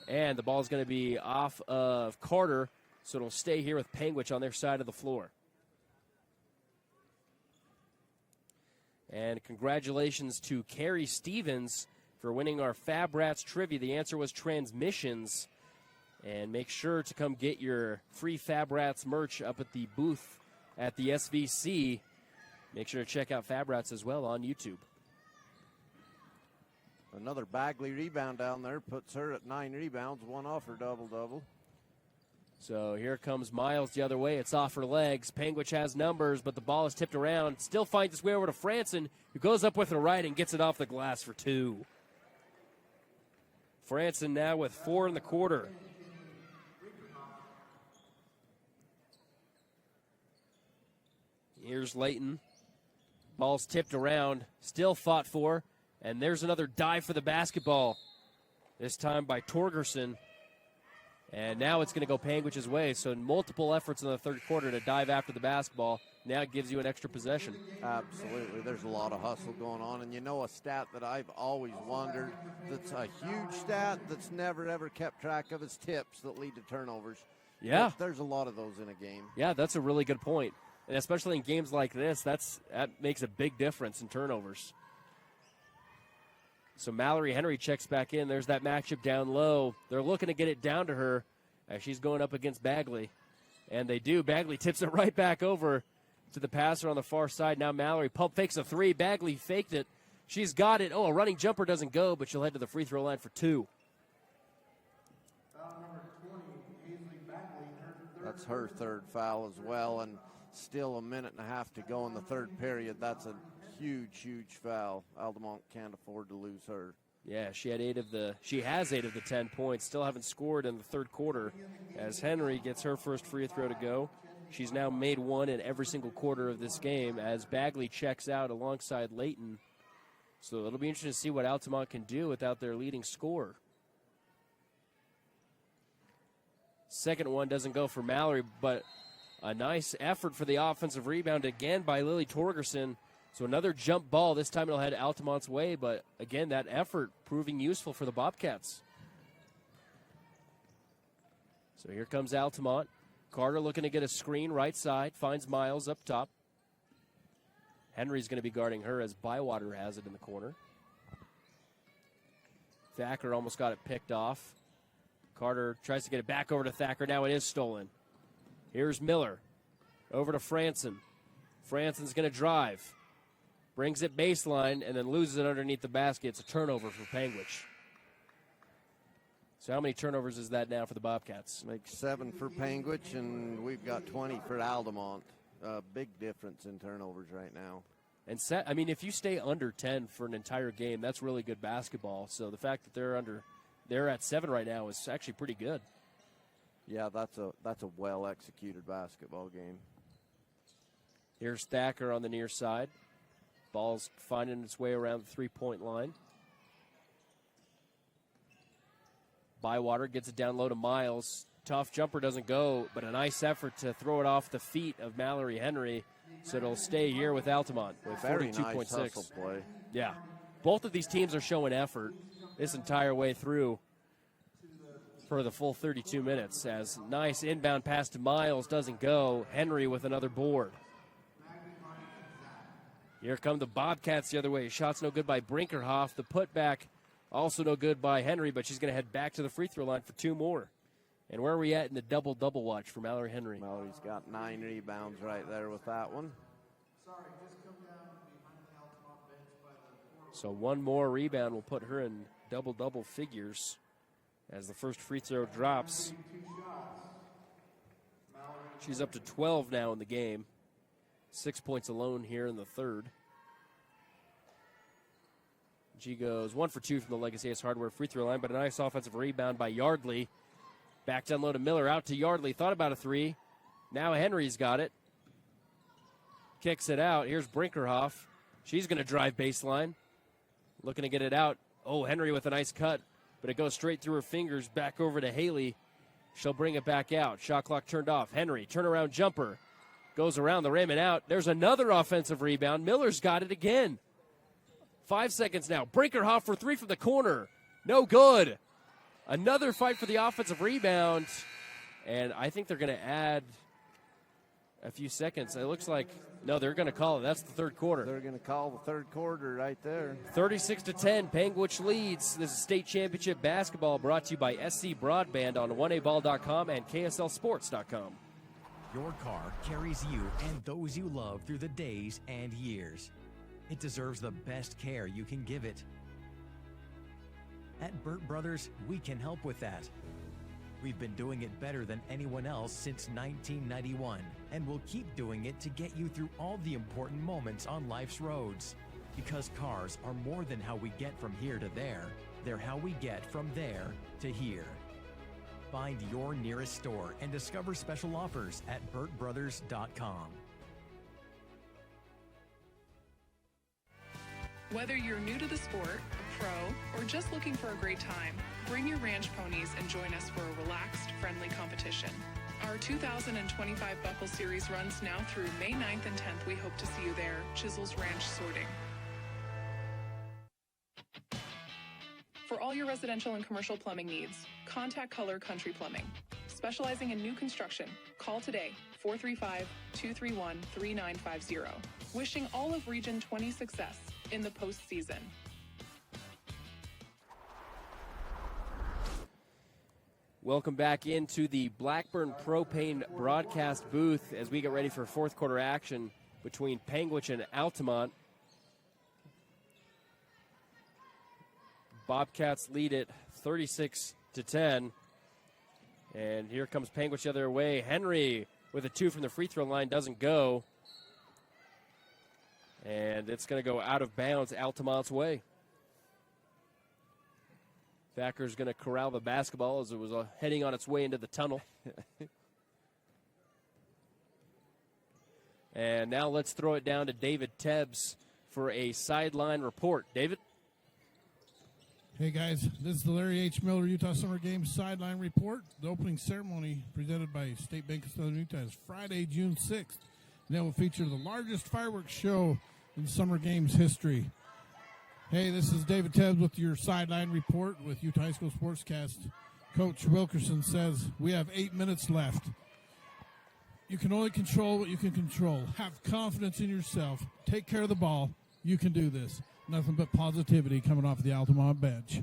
And the ball is going to be off of Carter, so it'll stay here with Panguitch on their side of the floor. And congratulations to Carrie Stevens for winning our Fab Rats trivia. The answer was transmissions. And make sure to come get your free Fab Rats merch up at the booth at the SVC. Make sure to check out Fab Rats as well on YouTube. Another Bagley rebound down there puts her at 9 rebounds, one off her double-double. So here comes Miles the other way. It's off her legs. Panguitch has numbers, but the ball is tipped around. Still finds its way over to Franson, who goes up with her right and gets it off the glass for 2. Franson now with 4 in the quarter. Here's Layton. Ball's tipped around, still fought for, and there's another dive for the basketball, this time by Torgerson. And now it's going to go Panguitch's way, so multiple efforts in the third quarter to dive after the basketball. Now it gives you an extra possession. Absolutely. There's a lot of hustle going on, and you know a stat that I've always wondered that's a huge stat that's never, ever kept track of is tips that lead to turnovers. Yeah. There's a lot of those in a game. Yeah, that's a really good point. And especially in games like this, that makes a big difference in turnovers. So Mallory Henry checks back in. There's that matchup down low. They're looking to get it down to her as she's going up against Bagley. And they do. Bagley tips it right back over to the passer on the far side. Now Mallory pump fakes a 3. Bagley faked it. She's got it. Oh, a running jumper doesn't go, but she'll head to the free throw line for 2. That's her third foul as well, and still a minute and a half to go in the third period. That's a huge, huge foul. Altamont can't afford to lose her. Yeah, she has 8 of the 10 points. Still haven't scored in the third quarter as Henry gets her first free throw to go. She's now made 1 in every single quarter of this game as Bagley checks out alongside Layton. So it'll be interesting to see what Altamont can do without their leading scorer. Second one doesn't go for Mallory, but a nice effort for the offensive rebound again by Lily Torgerson. So another jump ball. This time it'll head Altamont's way, but again, that effort proving useful for the Bobcats. So here comes Altamont. Carter looking to get a screen right side. Finds Miles up top. Henry's going to be guarding her as Bywater has it in the corner. Thacker almost got it picked off. Carter tries to get it back over to Thacker. Now it is stolen. Here's Miller. Over to Franson. Franson's going to drive. Brings it baseline and then loses it underneath the basket. It's a turnover for Panguitch. So how many turnovers is that now for the Bobcats? Makes 7 for Panguitch, and we've got 20 for Altamont. Big difference in turnovers right now. And if you stay under 10 for an entire game, that's really good basketball. So the fact that they're at 7 right now is actually pretty good. Yeah, that's a well-executed basketball game. Here's Thacker on the near side. Ball's finding its way around the three-point line. Bywater gets it down low to Miles. Tough jumper doesn't go, but a nice effort to throw it off the feet of Mallory Henry. So it'll stay here with Altamont with 42.6. Nice hustle play. Yeah. Both of these teams are showing effort this entire way through for the full 32 minutes. As nice inbound pass to Miles doesn't go. Henry with another board. Here come the Bobcats the other way. Shot's no good by Brinkerhoff. The putback also no good by Henry, but she's going to head back to the free throw line for 2 more. And where are we at in the double-double watch for Mallory Henry? Mallory's got 9 rebounds right there with that one. So one more rebound will put her in double-double figures as the first free throw drops. She's up to 12 now in the game. 6 points alone here in the third. She goes 1 for 2 from the Legacy Ace Hardware free throw line, but a nice offensive rebound by Yardley. Back down low to Miller, out to Yardley. Thought about a 3. Now Henry's got it. Kicks it out. Here's Brinkerhoff. She's going to drive baseline. Looking to get it out. Oh, Henry with a nice cut, but it goes straight through her fingers. Back over to Haley. She'll bring it back out. Shot clock turned off. Henry, turnaround jumper. Goes around the rim and out. There's another offensive rebound. Miller's got it again. 5 seconds now. Brinkerhoff for three from the corner. No good. Another fight for the offensive rebound. And I think they're going to add a few seconds. It looks like, no, they're going to call it. That's the third quarter. They're going to call the third quarter right there. 36-10, Panguitch leads. This is state championship basketball brought to you by SC Broadband on 1aball.com and KSLSports.com. Your car carries you and those you love through the days and years. It deserves the best care you can give it. At Burt Brothers, we can help with that. We've been doing it better than anyone else since 1991, and we'll keep doing it to get you through all the important moments on life's roads. Because cars are more than how we get from here to there, they're how we get from there to here. Find your nearest store and discover special offers at burtbrothers.com. Whether you're new to the sport, a pro, or just looking for a great time, bring your ranch ponies and join us for a relaxed, friendly competition. Our 2025 Buckle Series runs now through May 9th and 10th. We hope to see you there. Chisel's Ranch Sorting. For all your residential and commercial plumbing needs, contact Color Country Plumbing. Specializing in new construction, call today, 435-231-3950. Wishing all of Region 20 success in the postseason. Welcome back into the Blackburn Propane broadcast booth as we get ready for fourth quarter action between Panguitch and Altamont. Bobcats lead it 36-10. And here comes Panguitch the other way. Henry with a two from the free throw line doesn't go. And it's going to go out of bounds Altamont's way. Thacker's going to corral the basketball as it was heading on its way into the tunnel. And now let's throw it down to David Tebbs for a sideline report. David? Hey guys, this is the Larry H. Miller Utah Summer Games sideline report. The opening ceremony presented by State Bank of Southern Utah is Friday, June 6th. And that will feature the largest fireworks show in Summer Games history. Hey, this is David Tebbs with your sideline report with Utah High School Sportscast. Coach Wilkerson says we have 8 minutes left. You can only control what you can control. Have confidence in yourself. Take care of the ball. You can do this. Nothing but positivity coming off the Altamont bench.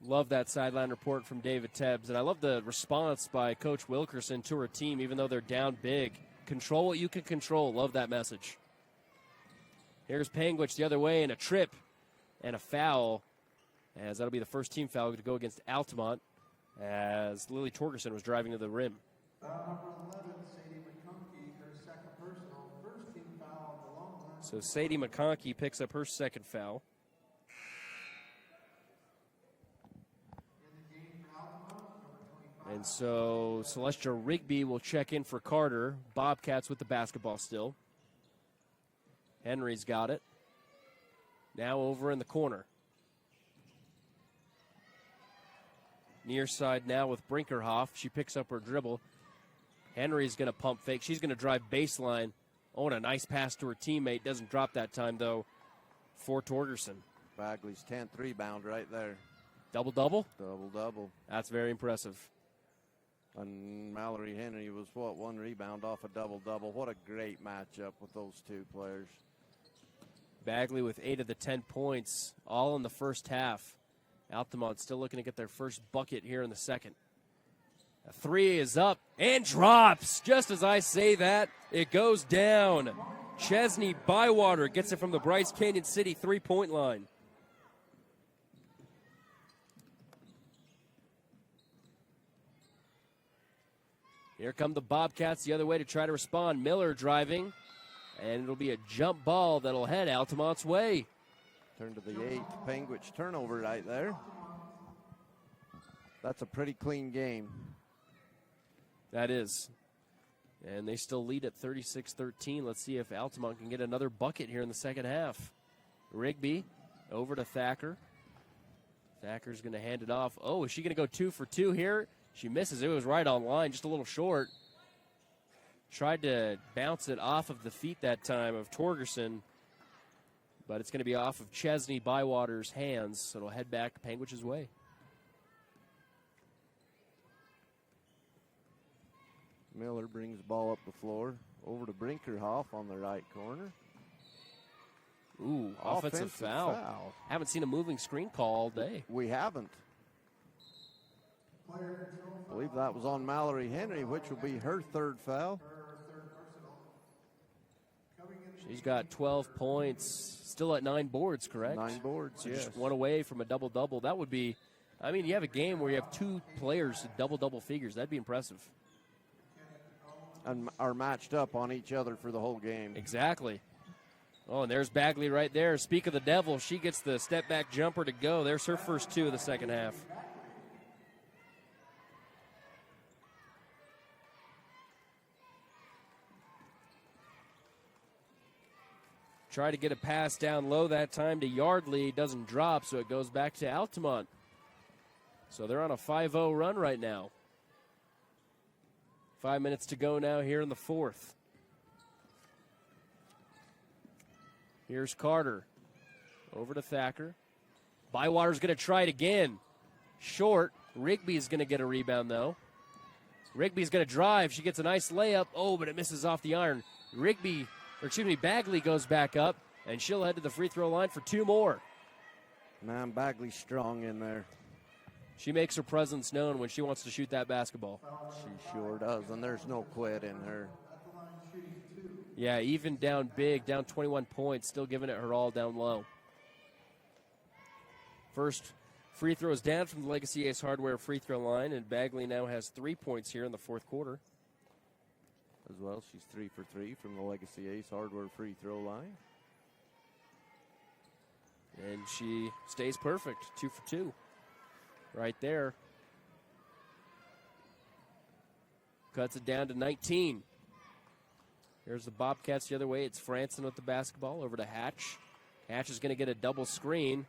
Love that sideline report from David Tebbs. And I love the response by Coach Wilkerson to her team, even though they're down big. Control what you can control. Love that message. Here's Panguitch the other way, and a trip and a foul, as that'll be the first team foul to go against Altamont, as Lily Torgerson was driving to the rim. So Sadie McConkey picks up her second foul. And so Celestia Rigby will check in for Carter. Bobcats with the basketball still. Henry's got it. Now over in the corner. Near side now with Brinkerhoff. She picks up her dribble. Henry's going to pump fake. She's going to drive baseline. Oh, and a nice pass to her teammate. Doesn't drop that time, though, for Torgerson. Bagley's 10th rebound right there. Double-double? Double-double. That's very impressive. And Mallory Henry was, one rebound off a double-double. What a great matchup with those two players. Bagley with 8 of the 10 points, all in the first half. Altamont still looking to get their first bucket here in the second. A three is up and drops. Just as I say that, it goes down. Chesney Bywater gets it from the Bryce Canyon City three-point line. Here come the Bobcats the other way to try to respond. Miller driving, and it'll be a jump ball that'll head Altamont's way. Turn to the 8th Panguitch turnover right there. That's a pretty clean game. That is. And they still lead at 36-13. Let's see if Altamont can get another bucket here in the second half. Rigby over to Thacker. Thacker's going to hand it off. Oh, is she going to go 2 for 2 here? She misses. It was right on line, just a little short. Tried to bounce it off of the feet that time of Torgerson, but it's going to be off of Chesney Bywater's hands, so it'll head back Panguitch's way. Miller brings the ball up the floor, over to Brinkerhoff on the right corner. Ooh, offensive foul. Haven't seen a moving screen call all day. We haven't. I believe that was on Mallory Henry, which will be her third foul. She's got 12 points, still at 9 boards, correct? 9 boards, so yes. Just one away from a double-double. That would be, I mean, you have a game where you have 2 players double-double figures. That'd be impressive. And are matched up on each other for the whole game. Exactly. Oh, and there's Bagley right there. Speak of the devil, she gets the step-back jumper to go. There's her first 2 of the second half. Try to get a pass down low that time to Yardley. Doesn't drop, so it goes back to Altamont. So they're on a 5-0 run right now. 5 minutes to go now here in the fourth. Here's Carter. Over to Thacker. Bywater's going to try it again. Short. Rigby's going to get a rebound, though. Rigby's going to drive. She gets a nice layup. Oh, but it misses off the iron. Bagley goes back up, and she'll head to the free throw line for 2 more. Man, Bagley's strong in there. She makes her presence known when she wants to shoot that basketball. She sure does, and there's no quit in her. Yeah, even down big, down 21 points, still giving it her all down low. First free throws down from the Legacy Ace Hardware free throw line, and Bagley now has 3 points here in the fourth quarter. As well, she's 3 for 3 from the Legacy Ace Hardware free throw line. And she stays perfect, 2 for 2. Right there. Cuts it down to 19. Here's the Bobcats the other way. It's Franson with the basketball over to Hatch. Hatch is going to get a double screen.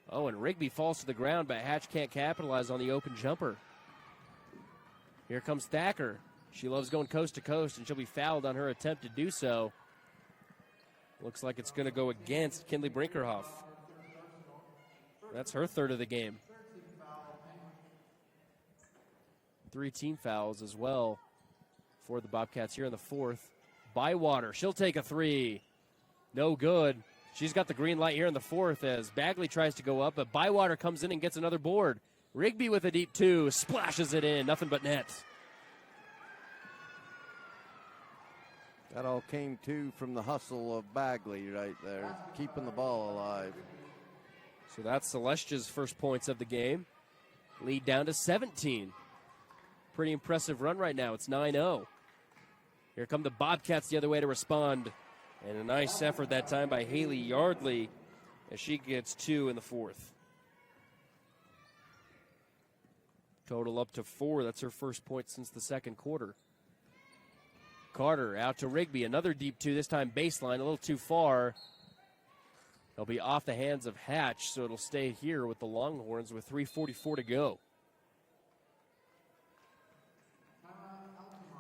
Oh, and Rigby falls to the ground, but Hatch can't capitalize on the open jumper. Here comes Thacker. She loves going coast to coast, and she'll be fouled on her attempt to do so. Looks like it's going to go against Kinley Brinkerhoff. That's her third of the game. 3 team fouls as well for the Bobcats here in the fourth. Bywater, she'll take a 3. No good. She's got the green light here in the fourth as Bagley tries to go up, but Bywater comes in and gets another board. Rigby with a deep 2, splashes it in, nothing but net. That all came too from the hustle of Bagley right there, keeping the ball alive. So that's Celestia's first points of the game. Lead down to 17. Pretty impressive run right now. It's 9-0. Here come the Bobcats the other way to respond. And a nice effort that time by Haley Yardley as she gets 2 in the fourth. Total up to 4. That's her first point since the second quarter. Carter out to Rigby. Another deep 2, this time baseline, a little too far. It'll be off the hands of Hatch, so it'll stay here with the Longhorns with 3:44 to go.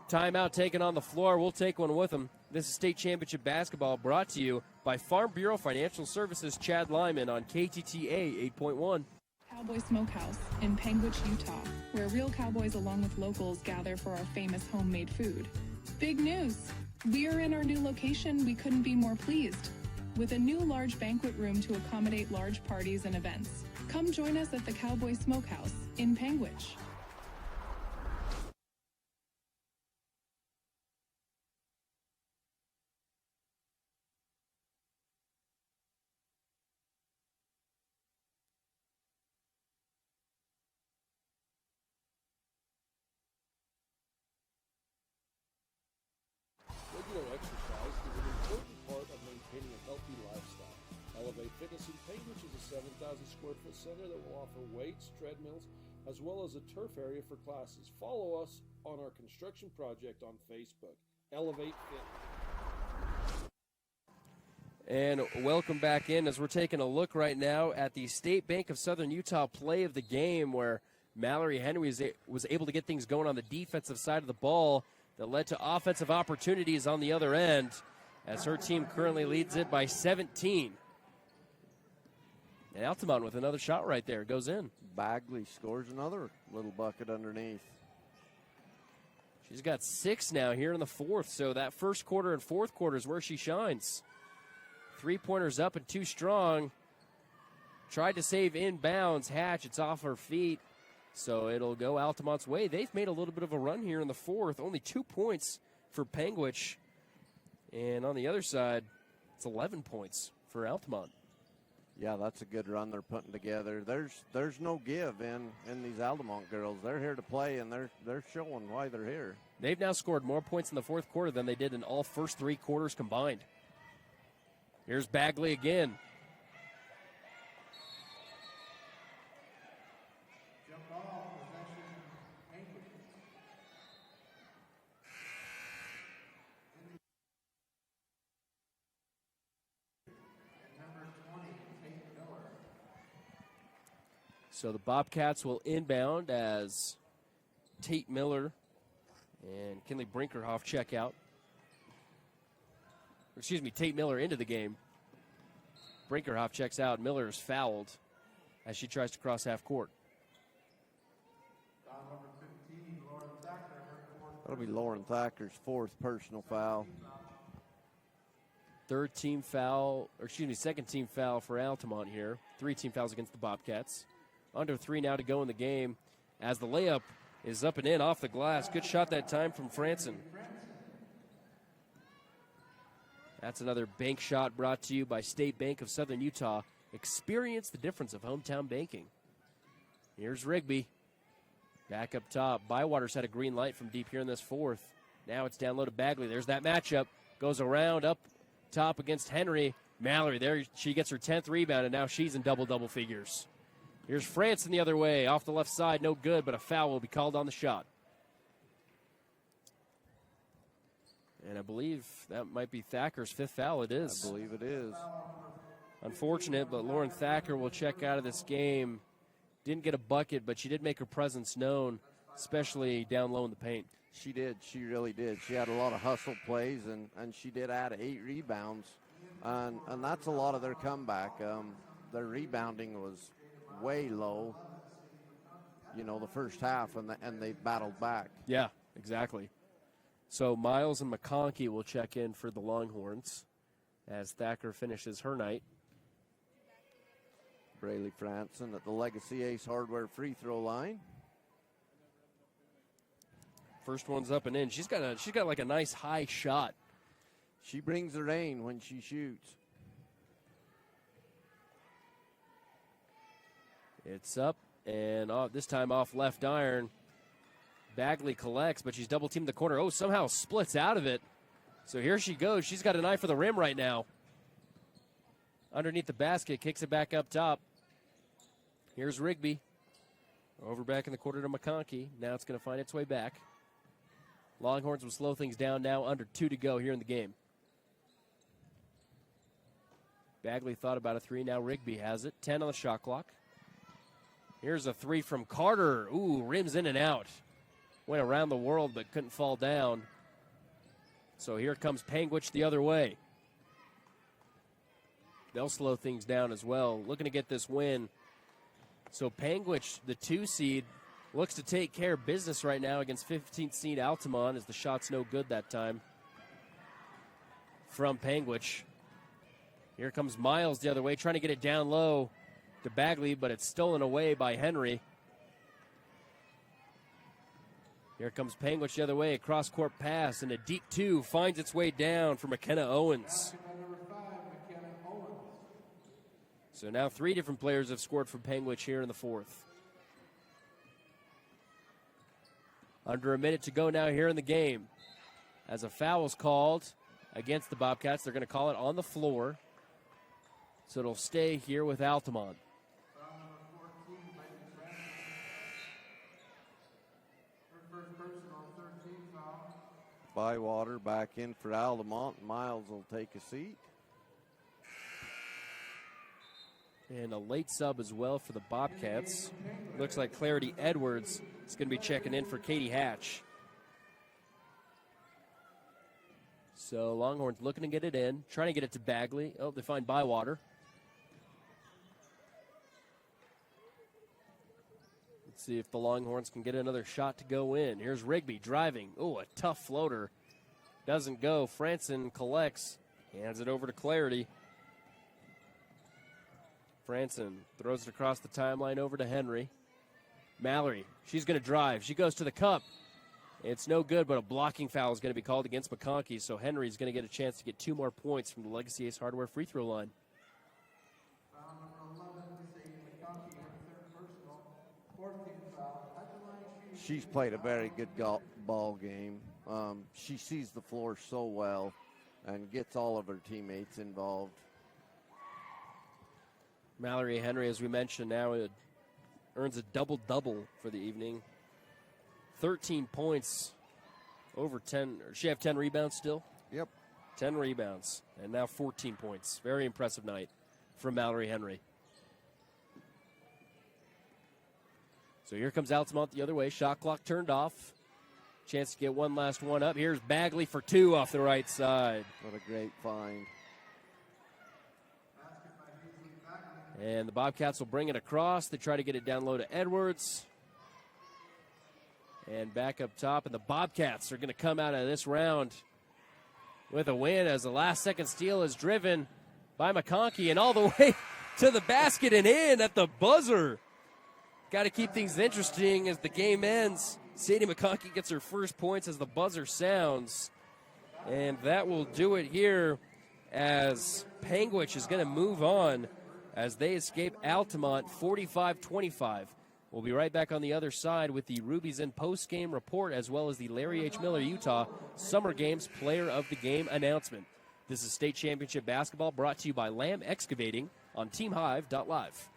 Timeout taken on the floor. We'll take one with them. This is State Championship Basketball brought to you by Farm Bureau Financial Services, Chad Lyman on KTTA 8.1. Cowboy Smokehouse in Panguitch, Utah, where real cowboys along with locals gather for our famous homemade food. Big news! We are in our new location. We couldn't be more pleased. With a new large banquet room to accommodate large parties and events. Come join us at the Cowboy Smokehouse in Panguitch. Regular exercise is an important part of maintaining a healthy lifestyle. Elevate Fitness in Panguitch is a 7,000 square foot center that will offer weights, treadmills, as well as a turf area for classes. Follow us on our construction project on Facebook. Elevate Fitness. And welcome back in as we're taking a look right now at the State Bank of Southern Utah play of the game where Mallory Henry was able to get things going on the defensive side of the ball. that led to offensive opportunities on the other end, as her team currently leads it by 17. And Altamont with another shot right there. Goes in. Bagley scores another little bucket underneath. She's got 6 now here in the fourth, so that first quarter and fourth quarter is where she shines. 3-pointers up and 2 strong. Tried to save inbounds. Hatch, it's off her feet, so it'll go Altamont's way. They've made a little bit of a run here in the fourth. Only 2 points for Panguitch. And on the other side, it's 11 points for Altamont. Yeah, that's a good run they're putting together. There's no give in these Altamont girls. They're here to play, and they're showing why they're here. They've now scored more points in the fourth quarter than they did in all first 3 quarters combined. Here's Bagley again. So the Bobcats will inbound as Tate Miller and Kinley Brinkerhoff check out. Excuse me, Tate Miller into the game. Brinkerhoff checks out. Miller is fouled as she tries to cross half court. That'll be Lauren Thacker's 4th personal foul. Second team foul for Altamont here. 3 team fouls against the Bobcats. Under 3 now to go in the game as the layup is up and in off the glass. Good shot that time from Franson. That's another bank shot brought to you by State Bank of Southern Utah. Experience the difference of hometown banking. Here's Rigby. Back up top. Bywater's had a green light from deep here in this fourth. Now it's down low to Bagley. There's that matchup. Goes around up top against Henry. Mallory, there she gets her 10th rebound, and now she's in double-double figures. Here's Franson the other way. Off the left side, no good, but a foul will be called on the shot. And I believe that might be Thacker's 5th foul. It is. I believe it is. Unfortunate, but Lauren Thacker will check out of this game. Didn't get a bucket, but she did make her presence known, especially down low in the paint. She did. She really did. She had a lot of hustle plays, and she did add 8 rebounds. And that's a lot of their comeback. Their rebounding was way low, the first half, and they battled back. Yeah, exactly. So Miles and McConkey will check in for the Longhorns as Thacker finishes her night. Braylee Franson at the Legacy Ace Hardware free throw line. First one's up and in. She's got like a nice high shot. She brings the rain when she shoots. It's up and this time off left iron. Bagley collects, but she's double-teamed the corner. Oh, somehow splits out of it. So here she goes. She's got an eye for the rim right now. Underneath the basket, kicks it back up top. Here's Rigby. Over back in the quarter to McConkey. Now it's going to find its way back. Longhorns will slow things down now. Under 2 to go here in the game. Bagley thought about a 3. Now Rigby has it. 10 on the shot clock. Here's a 3 from Carter. Ooh, rims in and out. Went around the world but couldn't fall down. So here comes Panguitch the other way. They'll slow things down as well. Looking to get this win. So Panguitch, the 2 seed, looks to take care of business right now against 15th seed Altamont as the shot's no good that time from Panguitch. Here comes Miles the other way, trying to get it down low to Bagley, but it's stolen away by Henry. Here comes Panguitch the other way, a cross-court pass, and a deep 2 finds its way down for McKenna Owens. So now 3 different players have scored for Panguitch here in the fourth. Under a minute to go now here in the game. As a foul is called against the Bobcats, they're going to call it on the floor. So it'll stay here with Altamont. Bywater back in for Altamont. Miles will take a seat. And a late sub as well for the Bobcats. Looks like Clarity Edwards is going to be checking in for Katie Hatch. So Longhorns looking to get it in, trying to get it to Bagley. Oh, they find Bywater. Let's see if the Longhorns can get another shot to go in. Here's Rigby driving. Oh, a tough floater. Doesn't go. Franson collects. Hands it over to Clarity. Franson throws it across the timeline over to Henry. Mallory, she's going to drive. She goes to the cup. It's no good, but a blocking foul is going to be called against McConkey, so Henry's going to get a chance to get 2 more points from the Legacy Ace Hardware free throw line. She's played a very good ball game. She sees the floor so well and gets all of her teammates involved. Mallory Henry, as we mentioned, now it earns a double-double for the evening. 13 points, over 10. Does she have 10 rebounds still? Yep. 10 rebounds, and now 14 points. Very impressive night from Mallory Henry. So here comes Altamont the other way. Shot clock turned off. Chance to get one last one up. Here's Bagley for 2 off the right side. What a great find. And the Bobcats will bring it across. They try to get it down low to Edwards. And back up top. And the Bobcats are going to come out of this round with a win as the last-second steal is driven by McConkey and all the way to the basket and in at the buzzer. Got to keep things interesting as the game ends. Sadie McConkey gets her first points as the buzzer sounds. And that will do it here as Panguitch is going to move on as they escape Altamont 45-25. We'll be right back on the other side with the Rubies In post-game report as well as the Larry H. Miller Utah Summer Games Player of the Game announcement. This is State Championship Basketball brought to you by Lamb Excavating on TeamHive.live.